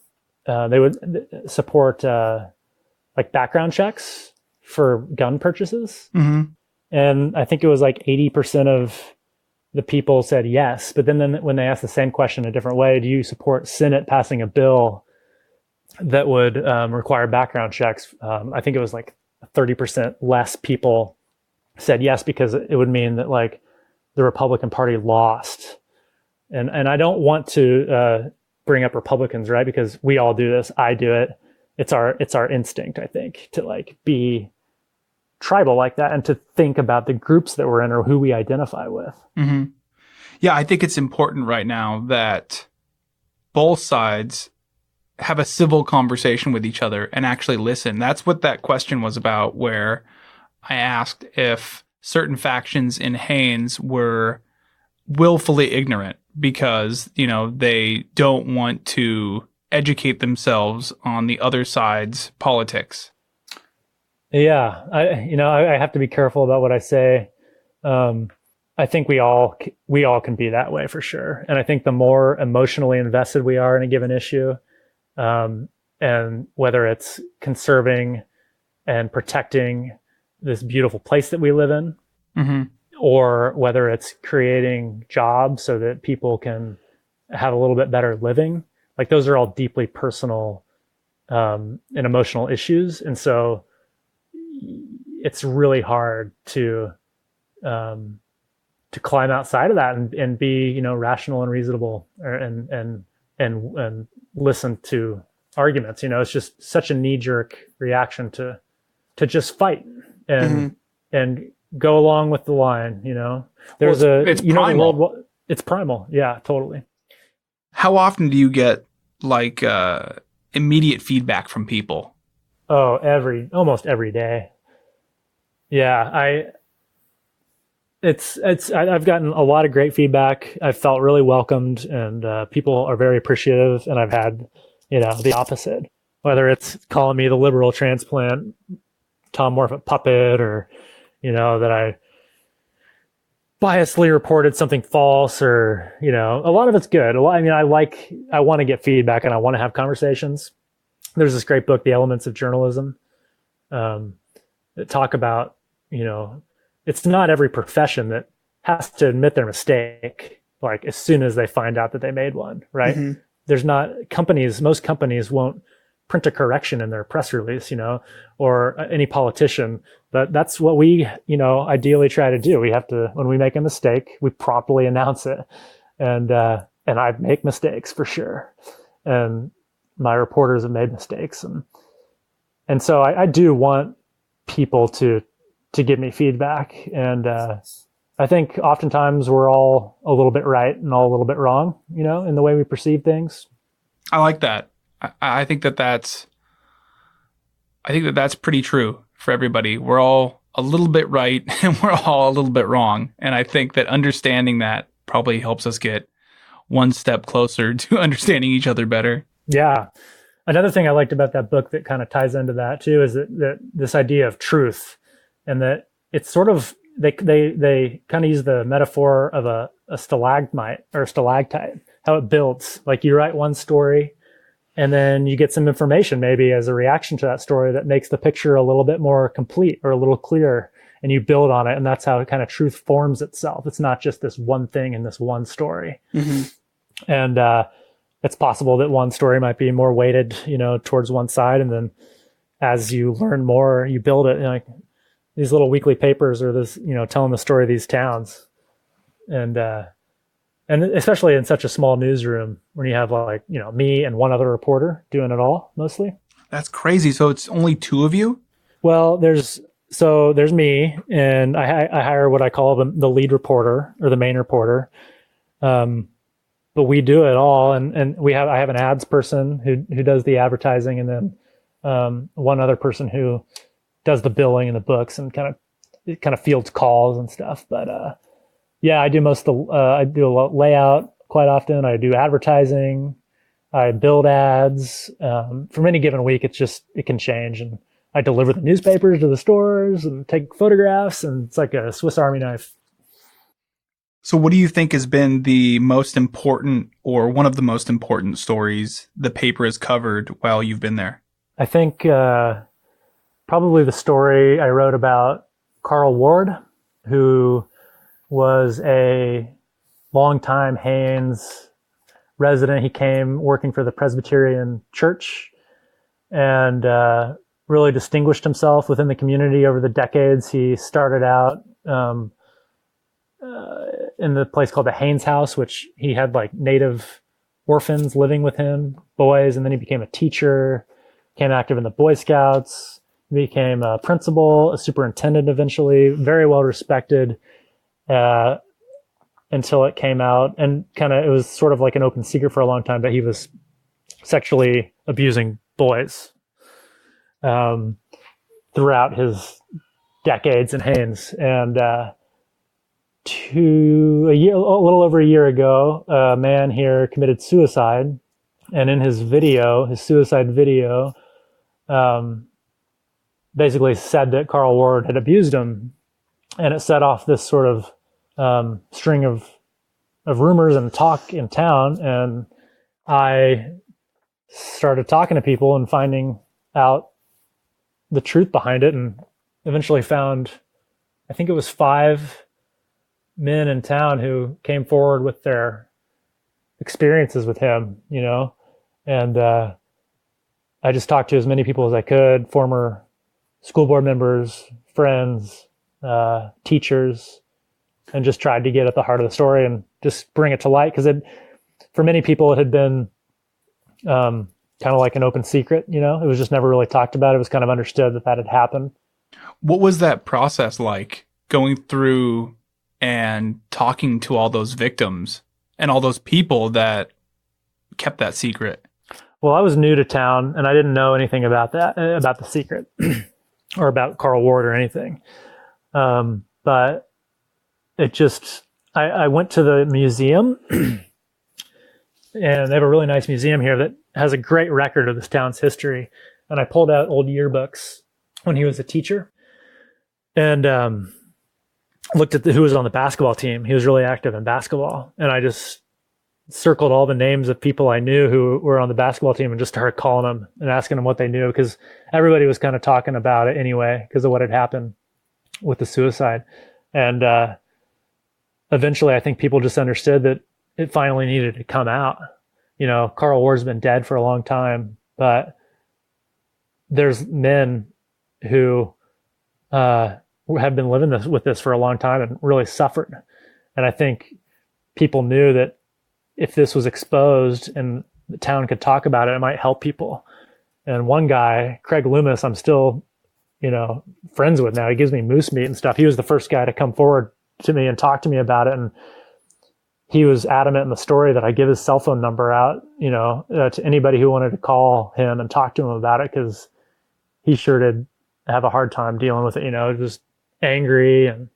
they would support like background checks for gun purchases. And I think it was like 80% of the people said yes. But then when they asked the same question a different way, do you support Senate passing a bill that would require background checks? I think it was like 30% less people said yes, because it would mean that like the Republican Party lost. And I don't want to bring up Republicans, right? Because we all do this. I do it. it's our instinct, I think, to like be tribal like that and to think about the groups that we're in or who we identify with. Mm-hmm. Yeah, I think it's important right now that both sides have a civil conversation with each other and actually listen. That's what that question was about, where I asked if certain factions in Haines were willfully ignorant because, they don't want to educate themselves on the other side's politics. Yeah, I have to be careful about what I say. I think we all can be that way for sure. And I think the more emotionally invested we are in a given issue, and whether it's conserving and protecting this beautiful place that we live in, mm-hmm. or whether it's creating jobs so that people can have a little bit better living, like those are all deeply personal and emotional issues. And so it's really hard to climb outside of that and be, rational and reasonable and listen to arguments. It's just such a knee-jerk reaction to just fight and go along with the line. There's it's primal. It's primal. Yeah, totally. How often do you get like immediate feedback from people? Oh, almost every day. Yeah, I've gotten a lot of great feedback. I've felt really welcomed, and people are very appreciative. And I've had, the opposite, whether it's calling me the liberal transplant, Tom Morfitt puppet, or, that I biasly reported something false, or, a lot of it's good. I want to get feedback and I want to have conversations. There's this great book, The Elements of Journalism, that talk about, it's not every profession that has to admit their mistake, like as soon as they find out that they made one, right? Mm-hmm. There's not most companies won't print a correction in their press release, or any politician, but that's what we, ideally try to do. We have to, when we make a mistake, we promptly announce it. And I make mistakes for sure. And my reporters have made mistakes. And so I do want people to give me feedback. And I think oftentimes we're all a little bit right and all a little bit wrong, in the way we perceive things. I like that. I think that's pretty true for everybody. We're all a little bit right and we're all a little bit wrong. And I think that understanding that probably helps us get one step closer to understanding each other better. Yeah. Another thing I liked about that book that kind of ties into that too is that this idea of truth, and that it's sort of, they kind of use the metaphor of a stalagmite or a stalactite, how it builds. Like you write one story and then you get some information maybe as a reaction to that story that makes the picture a little bit more complete or a little clearer, and you build on it. And that's how kind of truth forms itself. It's not just this one thing in this one story. Mm-hmm. And it's possible that one story might be more weighted, towards one side. And then as you learn more, you build it. Like these little weekly papers or this, telling the story of these towns. And especially in such a small newsroom when you have like, me and one other reporter doing it all mostly. That's crazy. So it's only two of you? Well, there's me, and I hire what I call the lead reporter or the main reporter. But we do it all. And I have an ads person who does the advertising, and then one other person who does the billing and the books and kind of fields calls and stuff. But yeah, I do I do a layout quite often. I do advertising. I build ads. From any given week, it can change. And I deliver the newspapers to the stores and take photographs, and it's like a Swiss Army knife. So what do you think has been the most important or one of the most important stories the paper has covered while you've been there? I think probably the story I wrote about Carl Ward, who was a longtime Haines resident. He came working for the Presbyterian Church and really distinguished himself within the community over the decades. He started out in the place called the Haines House, which he had like native orphans living with him, boys, and then he became a teacher, became active in the Boy Scouts, became a principal, a superintendent eventually, very well respected until it came out. And it was sort of like an open secret for a long time that he was sexually abusing boys throughout his decades in Haines. And a little over a year ago, a man here committed suicide. And in his suicide video, basically said that Carl Ward had abused him. And it set off this sort of string of rumors and talk in town. And I started talking to people and finding out the truth behind it, and eventually found, I think it was 5 men in town who came forward with their experiences with him, and I just talked to as many people as I could, former school board members, friends, teachers, and just tried to get at the heart of the story and just bring it to light, because for many people it had been kind of like an open secret, it was just never really talked about. It was kind of understood that had happened. What was that process like, going through and talking to all those victims and all those people that kept that secret? Well, I was new to town and I didn't know anything about the secret or about Carl Ward or anything. But it just, I went to the museum and they have a really nice museum here that has a great record of this town's history. And I pulled out old yearbooks when he was a teacher and looked at who was on the basketball team. He was really active in basketball. And I just circled all the names of people I knew who were on the basketball team and just started calling them and asking them what they knew, because everybody was kind of talking about it anyway because of what had happened with the suicide. And eventually I think people just understood that it finally needed to come out. Carl Ward's been dead for a long time, but there's men who have been living with this for a long time and really suffered. And I think people knew that if this was exposed and the town could talk about it, it might help people. And one guy, Craig Loomis, I'm still, friends with now. He gives me moose meat and stuff. He was the first guy to come forward to me and talk to me about it. And he was adamant in the story that I give his cell phone number out, to anybody who wanted to call him and talk to him about it, because he sure did have a hard time dealing with it, just angry. And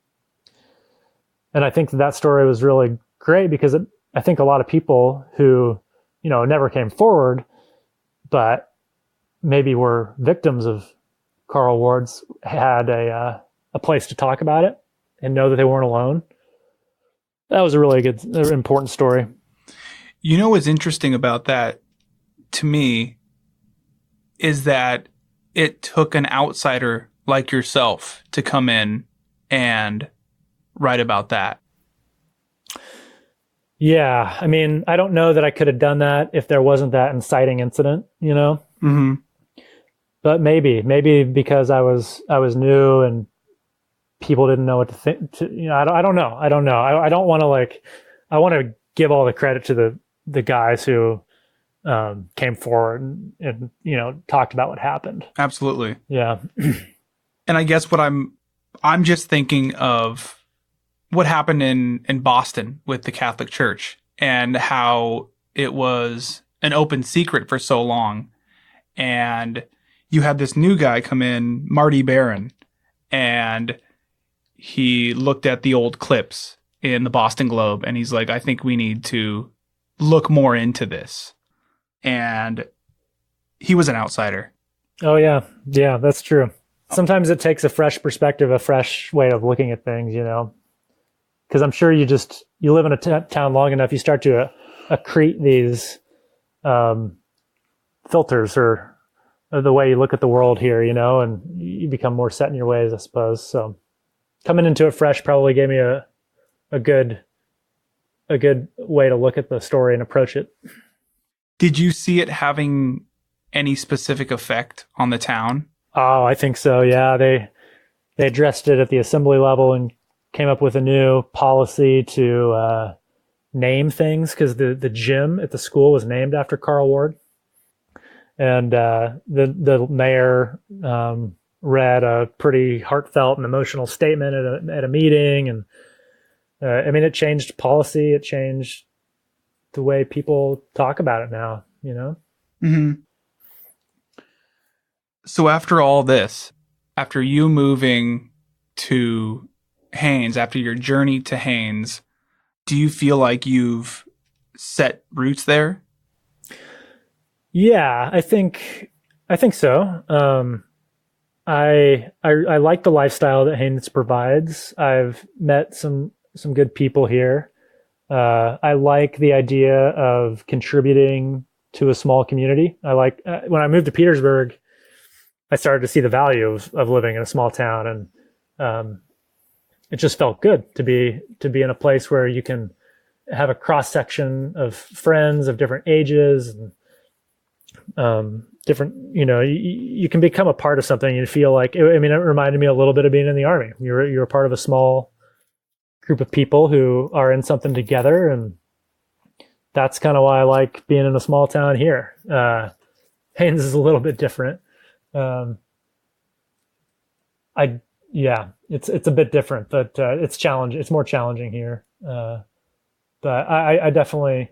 I think that story was really great because I think a lot of people who, never came forward, but maybe were victims of Carl Ward's, had a place to talk about it and know that they weren't alone. That was a really good, important story. What's interesting about that to me is that it took an outsider like yourself to come in and write about that. Yeah. I mean, I don't know that I could have done that if there wasn't that inciting incident, Mm-hmm. But maybe because I was new and people didn't know what to think. I don't know. I don't want to I want to give all the credit to the guys who came forward and talked about what happened. Absolutely. Yeah. And I guess what I'm just thinking of what happened in Boston with the Catholic Church and how it was an open secret for so long. And you had this new guy come in, Marty Barron, and he looked at the old clips in the Boston Globe and he's like, I think we need to look more into this. And he was an outsider. Oh, yeah. Yeah, that's true. Sometimes it takes a fresh perspective, a fresh way of looking at things, because I'm sure you live in a town long enough, you start to accrete these filters or the way you look at the world here, and you become more set in your ways, I suppose. So coming into it fresh probably gave me a good way to look at the story and approach it. Did you see it having any specific effect on the town? Oh, I think so. Yeah. They addressed it at the assembly level and came up with a new policy to name things, because the gym at the school was named after Carl Ward. And the mayor read a pretty heartfelt and emotional statement at a meeting, and I mean, it changed policy. It changed the way people talk about it now. You know. Mm-hmm. So after all this, after you moving to Haines, after your journey to Haines, do you feel like you've set roots there? Yeah, I think so. I like the lifestyle that Haines provides. I've met some good people here. I like the idea of contributing to a small community. I like when I moved to Petersburg, I started to see the value of living in a small town, and it just felt good to be in a place where you can have a cross section of friends of different ages and different. You know, you can become a part of something and feel like. I mean, it reminded me a little bit of being in the Army. You're a part of a small group of people who are in something together, and that's kind of why I like being in a small town here. Haines is a little bit different. It's a bit different, but it's challenging. It's more challenging here. But I definitely,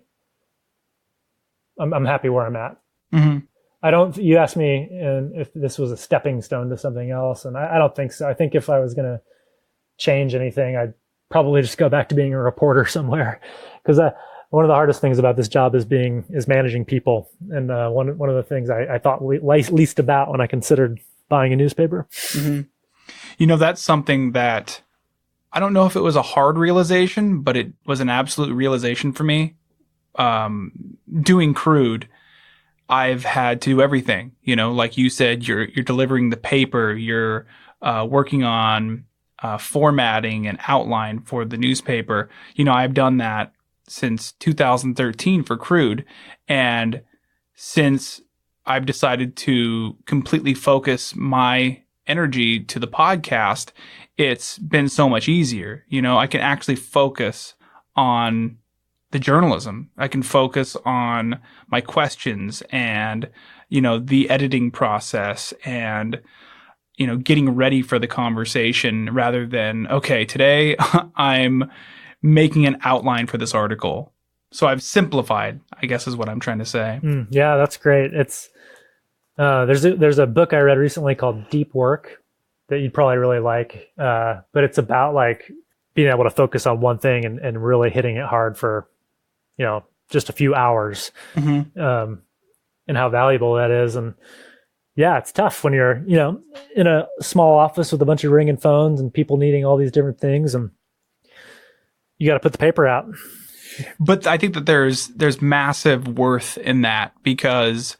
I'm happy where I'm at. Mm-hmm. You asked me if this was a stepping stone to something else, and I don't think so. I think if I was going to change anything, I'd probably just go back to being a reporter somewhere, because one of the hardest things about this job is managing people. And one of the things I thought least about when I considered buying a newspaper. Mm-hmm. You know, that's something that I don't know if it was a hard realization, but it was an absolute realization for me. Doing Crude, I've had to do everything. You know, like you said, you're delivering the paper, you're working on formatting and outline for the newspaper. You know, I've done that since 2013 for Crude. And since I've decided to completely focus my energy to the podcast, it's been so much easier. You know, I can actually focus on the journalism. I can focus on my questions and, you know, the editing process and, you know, getting ready for the conversation rather than, okay, today I'm making an outline for this article. So I've simplified, I guess is what I'm trying to say. Yeah, that's great. It's there's a book I read recently called Deep Work that you'd probably really like. But it's about like being able to focus on one thing and really hitting it hard for, you know, just a few hours. Mm-hmm. And how valuable that is. And yeah, it's tough when you're, you know, in a small office with a bunch of ringing phones and people needing all these different things, and you got to put the paper out. But I think that there's massive worth in that, because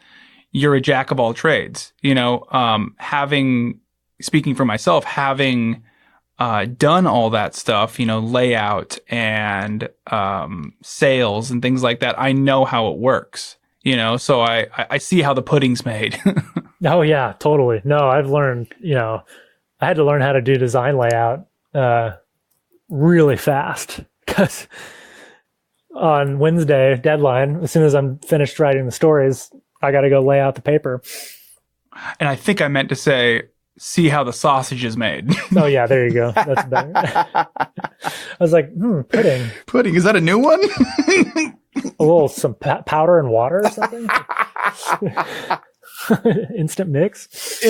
you're a jack of all trades. You know, speaking for myself, having done all that stuff, you know, layout and sales and things like that, I know how it works. You know, so I see how the pudding's made. Oh yeah, totally. No, I've learned, you know, I had to learn how to do design layout really fast, because on Wednesday deadline, as soon as I'm finished writing the stories, I got to go lay out the paper. And I think I meant to say, see how the sausage is made. Oh yeah, there you go. That's better. I was like, pudding. Pudding, is that a new one? Some powder and water or something. Instant mix.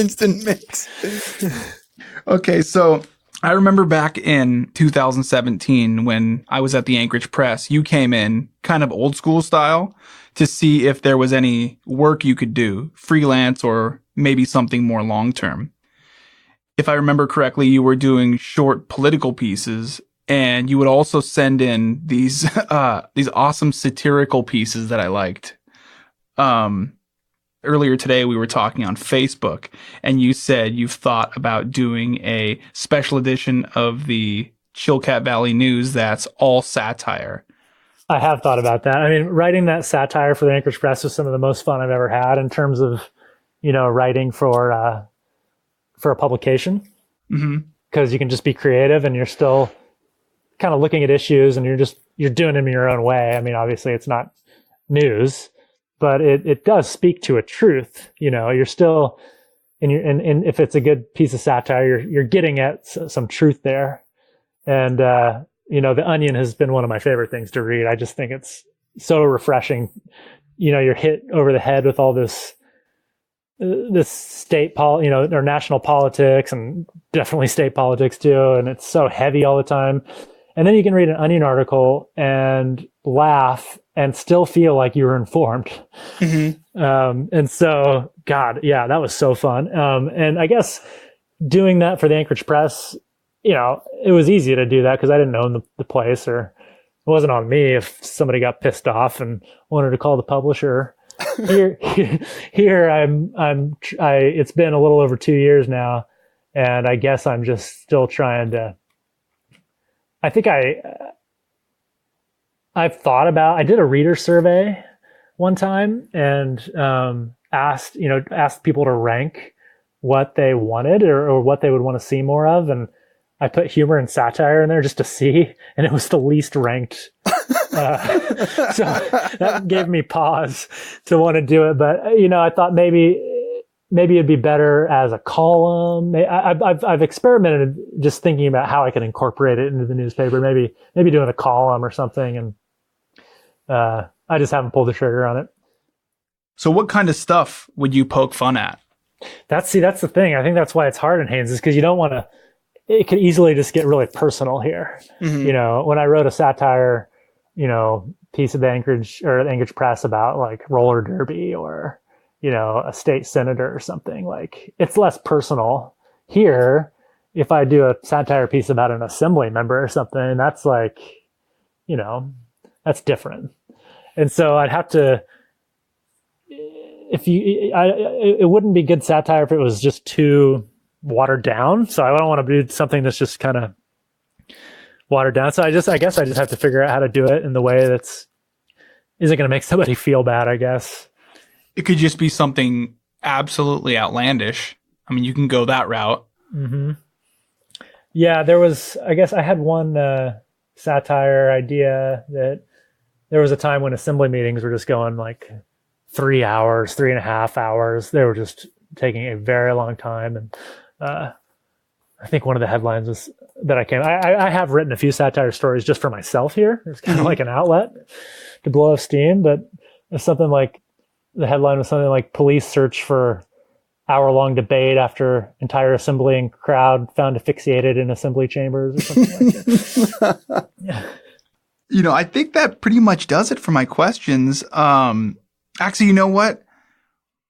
Okay, so I remember back in 2017 when I was at the Anchorage Press, you came in kind of old school style to see if there was any work you could do, freelance or maybe something more long term. If I remember correctly, you were doing short political pieces, and you would also send in these awesome satirical pieces that I liked. Earlier today, we were talking on Facebook, and you said you've thought about doing a special edition of the Chilkat Valley News that's all satire. I have thought about that. I mean, writing that satire for the Anchorage Press was some of the most fun I've ever had in terms of, you know, writing for a publication. Mm-hmm. Because you can just be creative and you're still kind of looking at issues and you're doing them in your own way. I mean, obviously it's not news, but it does speak to a truth. You're still, and if it's a good piece of satire, you're getting at some truth there. And, The Onion has been one of my favorite things to read. I just think it's so refreshing. You're hit over the head with all this state or national politics, and definitely state politics too. And it's so heavy all the time. And then you can read an Onion article and laugh and still feel like you were informed. Mm-hmm. And so, God, yeah, that was so fun. And I guess doing that for the Anchorage Press, it was easy to do that because I didn't own the place, or it wasn't on me if somebody got pissed off and wanted to call the publisher. Here, it's been a little over 2 years now, and I guess I'm just still trying to. I think I've thought about. I did a reader survey one time and asked people to rank what they wanted or what they would want to see more of, and I put humor and satire in there just to see, and it was the least ranked. So that gave me pause to want to do it. But, I thought maybe it'd be better as a column. I've experimented just thinking about how I can incorporate it into the newspaper, maybe doing a column or something. And I just haven't pulled the trigger on it. So what kind of stuff would you poke fun at? That's the thing. I think that's why it's hard in Haines, is because you don't want to. It could easily just get really personal here. Mm-hmm. When I wrote a satire, piece of the Anchorage Press about like roller derby or, a state senator or something, like it's less personal. Here, if I do a satire piece about an assembly member or something, that's like, that's different. And so I'd have to, it wouldn't be good satire if it was just too watered down. So I don't want to do something that's just kind of watered down. So I guess I just have to figure out how to do it in the way that's isn't going to make somebody feel bad, I guess. It could just be something absolutely outlandish. I mean, you can go that route. Mm-hmm. Yeah, I guess I had one satire idea that there was a time when assembly meetings were just going like 3 hours, 3.5 hours. They were just taking a very long time. And I think one of the headlines was that I have written a few satire stories just for myself here. It's kind of like an outlet to blow off steam, but it's something like the headline was something like police search for hour-long debate after entire assembling crowd found asphyxiated in assembly chambers or something like that. Yeah. I think that pretty much does it for my questions. Actually, you know what?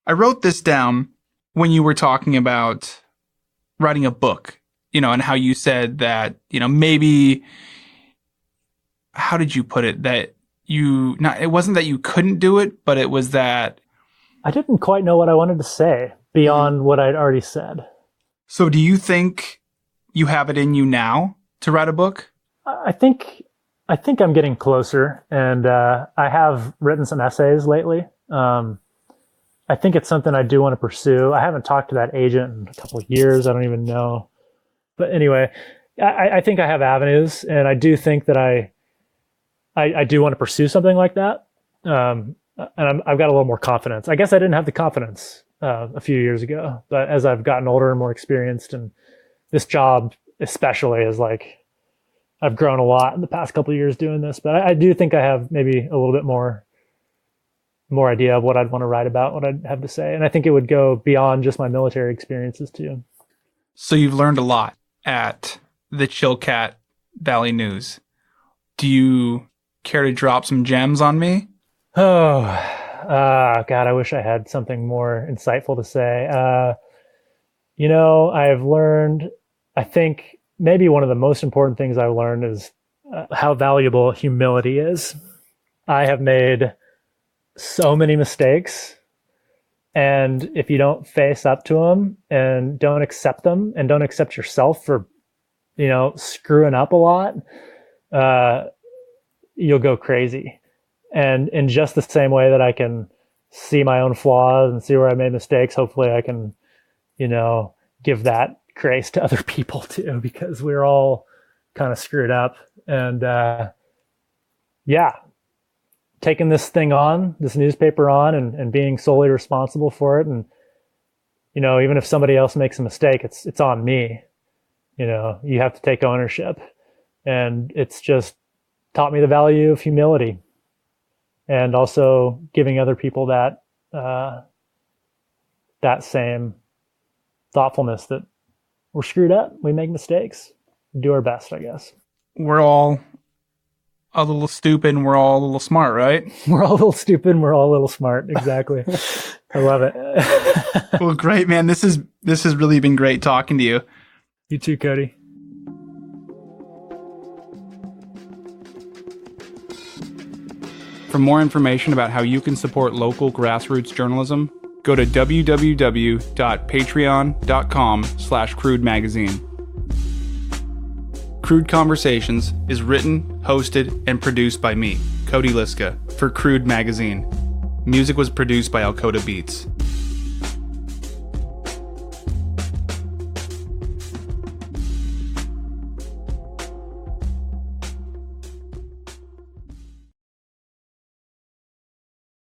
I wrote this down when you were talking about writing a book, and how you said that, maybe, how did you put it? That it wasn't that you couldn't do it, but it was that I didn't quite know what I wanted to say beyond what I'd already said. So do you think you have it in you now to write a book? I think I'm getting closer, and I have written some essays lately. I think it's something I do want to pursue. I haven't talked to that agent in a couple of years. I don't even know. But anyway, I think I have avenues, and I do think that I do want to pursue something like that. And I've got a little more confidence. I guess I didn't have the confidence a few years ago, but as I've gotten older and more experienced, and this job especially is like, I've grown a lot in the past couple of years doing this, but I do think I have maybe a little bit more idea of what I'd want to write about, what I'd have to say. And I think it would go beyond just my military experiences too. So you've learned a lot at the Chilkat Valley News. Do you care to drop some gems on me? Oh, God, I wish I had something more insightful to say. I've learned, I think maybe one of the most important things I've learned is how valuable humility is. I have made so many mistakes, and if you don't face up to them and don't accept them and don't accept yourself for, screwing up a lot, you'll go crazy. And in just the same way that I can see my own flaws and see where I made mistakes, hopefully I can, give that grace to other people too, because we're all kind of screwed up. And taking this thing on, this newspaper on, and being solely responsible for it. And, you know, even if somebody else makes a mistake, it's on me. You know, you have to take ownership. And it's just taught me the value of humility and also giving other people that same thoughtfulness that we're screwed up. We make mistakes. Do our best, I guess. We're all a little stupid and we're all a little smart, right? We're all a little stupid and we're all a little smart. Exactly. I love it. Well, great, man. This has really been great talking to you. You too, Cody. For more information about how you can support local grassroots journalism, go to www.patreon.com/Crude Magazine. Crude Conversations is written, hosted, and produced by me, Cody Liska, for Crude Magazine. Music was produced by Alcoda Beats.